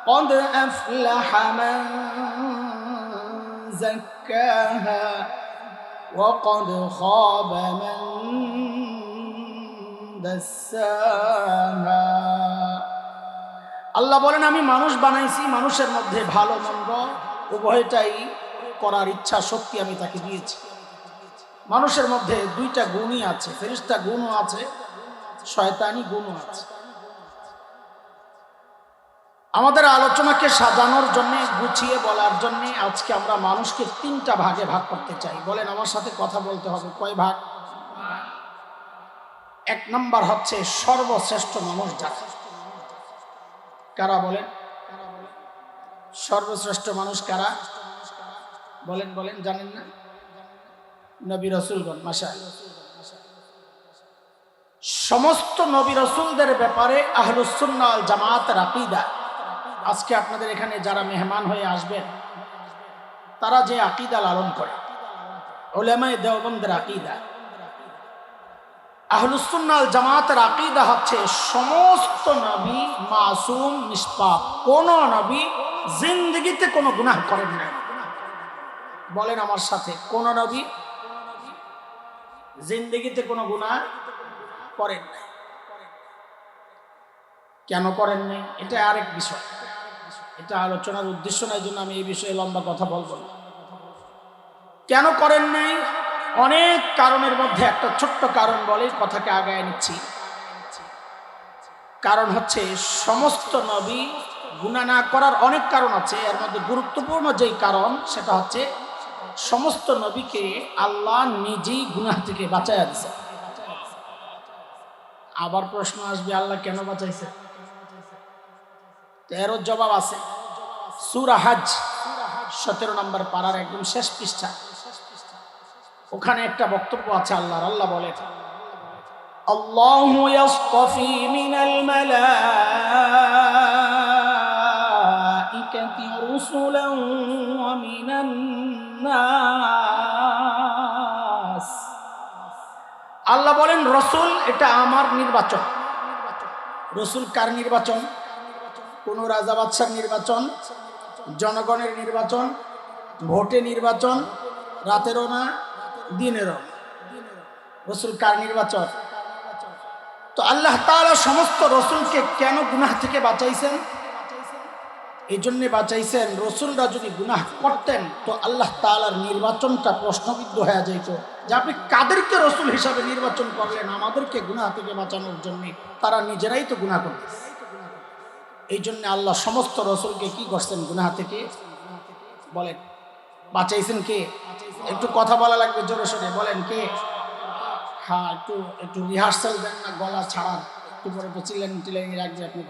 قد أفلح من زكاها وقد خاب من دساها। আল্লাহ বলেন, আমি মানুষ বানাইছি, মানুষের মধ্যে ভালো মন্দ উভয়টাই করার ইচ্ছা শক্তি আমি তাকে দিয়েছি। মানুষের মধ্যে দুইটা গুণই আছে, ফেরেশতা গুণও আছে, শয়তানি গুণও আছে। আমাদের আলোচনাকে সাজানোর জন্য, গুছিয়ে বলার জন্য আজকে আমরা মানুষকে 3টা ভাগে ভাগ করতে চাই। বলেন, আমার সাথে কথা বলতে হবে, কয় ভাগ? 1 নম্বর হচ্ছে সর্বশ্রেষ্ঠ মানুষ যারা। কারা বলেন? সর্বশ্রেষ্ঠ মানুষ কারা? বলেন বলেন, জানেন না? নবী রাসূলগণ। মাশাআল্লাহ। সমস্ত নবী রাসূলদের ব্যাপারে আহলুস সুন্নাহ ওয়াল জামাতের আকীদা, আজকে আপনাদের এখানে যারা মেহমান হয়ে আসবেন তারা যে আকীদা লালন করে, উলামায়ে দেওবন্দের আকীদা, আহলুস সুন্নাহ ওয়াল জামাতের আকীদা হচ্ছে সমস্ত নবী মাসুম, নিষ্পাপ। কোন নবী জিন্দেগিতে কোনো গুনাহ করেন নাই। বলেন আমার সাথে, কোন নবী জিন্দেগিতে কোনো গুনাহ করেন নাই। কেন করেন নাই এটা আরেক বিষয়, এটা আলোচনার উদ্দেশ্য নাই, জন্য আমি এই বিষয়ে লম্বা কথা বলবো না। কেন করেন নাই? অনেক কারণের মধ্যে একটা ছোট্ট কারণ বলে কথাকে আগায় নিচ্ছি। কারণ হচ্ছে সমস্ত নবী গুনাহ না করার অনেক কারণ আছে, এর মধ্যে গুরুত্বপূর্ণ যেই কারণ সেটা হচ্ছে সমস্ত নবীকে আল্লাহ নিজেই গুনাহ থেকে বাঁচাইয়া দিয়েছে। আবার প্রশ্ন আসবে, আল্লাহ কেন বাঁচাইছে? এরও জবাব আছে। সূরা হজ 17 নম্বর পারার একদম শেষ পৃষ্ঠা, ওখানে একটা বক্তব্য আছে আল্লাহর। আল্লাহ বলেন, আল্লাহু ইয়াসতাফি মিনাল মালাইকাতি রুসুলান ওয়া মিনান নাস। আল্লাহ বলেন, রসুল এটা আমার নির্বাচন। রসুল কার নির্বাচন? কোন রাজা বাদশার নির্বাচন, জনগণের নির্বাচন, ভোটে নির্বাচন, রাতেরও না দিনেরও। রসুল কার নির্বাচন? তো আল্লাহ তাআলা সমস্ত রসুলকে কেন গুনাহ থেকে বাঁচাইছেন? এই জন্যে বাঁচাইছেন, রসুলরা যদি গুনাহ করতেন তো আল্লাহ তাআলার নির্বাচনটা প্রশ্নবিদ্ধ হয়ে যেত, যে আপনি কাদেরকে রসুল হিসাবে নির্বাচন করলেন আমাদেরকে গুনাহ থেকে বাঁচানোর জন্য? তারা নিজেরাই তো গুনাহ করতেন। এই জন্য আল্লাহ সমস্ত রসুলকে কি করছেন? গুনাহ থেকে বলেন বাঁচাইছেন। কে? একটু কথা বলা লাগবে জোরে সোরে, বলেন কে? হ্যাঁ, একটু রিহার্সাল দেন না, গলা ছাড়ান, একটু পরে তো চিল্লানি রাখবে আপনি।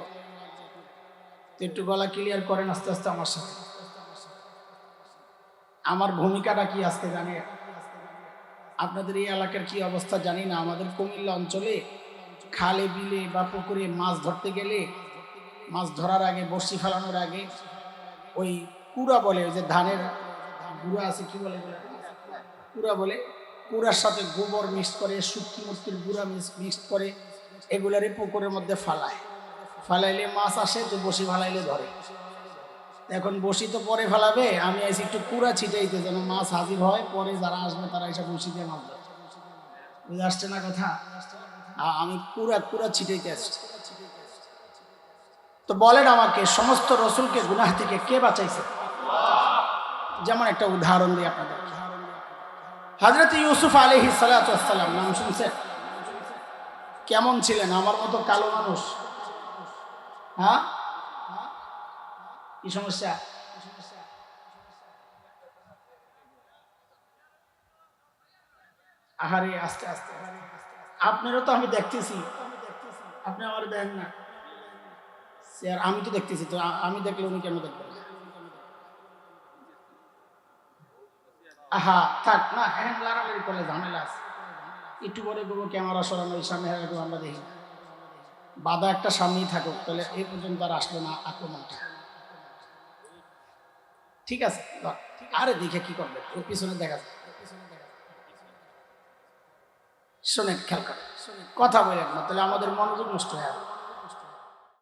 একটু গলা ক্লিয়ার করেন আস্তে আস্তে আমার সাথে। আমার ভূমিকাটা কি আজকে জানি? আপনাদের এই এলাকার কি অবস্থা জানি না। আমাদের কুমিল্লা অঞ্চলে খালে বিলে বা পুকুরে মাছ ধরতে গেলে, মাছ ধরার আগে, বড়শি ফেলানোর আগে ওই কুড়া বলে, ওই যে ধানের গুঁড়া আছে, কি বলে? কুড়া বলে। কুড়ার সাথে গোবর মিক্স করে, শুটকি মুটকির গুঁড়া মিক্সড করে, এগুলারই পুকুরের মধ্যে ফালাইলে মাছ আসে, তো বসি ফালাইলে ধরে। এখন বসি তো পরে ফেলাবে, আমি আইসি একটু কুড়া ছিটাইতে, যেন মাছ হাজির হয়, পরে যারা আসবে তারা এসে বসি দিয়ে মাছ ধরে। বুঝে আসছে না কথা? আমি কুড়া ছিটাইতে আসছি। তো বলেন আমাকে, সমস্ত রসুলকে গুনাহ থেকে কে বাঁচাইছে? যেমন একটা উদাহরণ দিই আপনাদের। হযরত ইউসুফ আলাইহিস সালাতু ওয়াস সালাম, নাম শুনছেন? কেমন ছিলেন? আমার মতো কালো মানুষ? হ্যাঁ, কি সমস্যা? আহারে আস্তে আস্তে, আপনারও তো আমি দেখতেছি, আপনি আমার দেন না স্যার, আমি তো দেখতেছি তো, আমি দেখলে উনি কেন দেখবেন? আহা থাক না, এখন লাড়ালাড়ি করলে ঝামেলা আছে। একটু পরে করবো ক্যামেরা সরানো, ওই সামনে এরকম আমরা দেখি বাধা একটা সামনেই থাকুক, তাহলে এই পর্যন্ত আর আসলো না আক্রমণটা। ঠিক আছে, আরে দেখে কি করবে, ওর পিছনে দেখা যায়। শোনেন, খেয়াল করেন, কথা বলেন না, তাহলে আমাদের মনোযোগ নষ্ট হয়।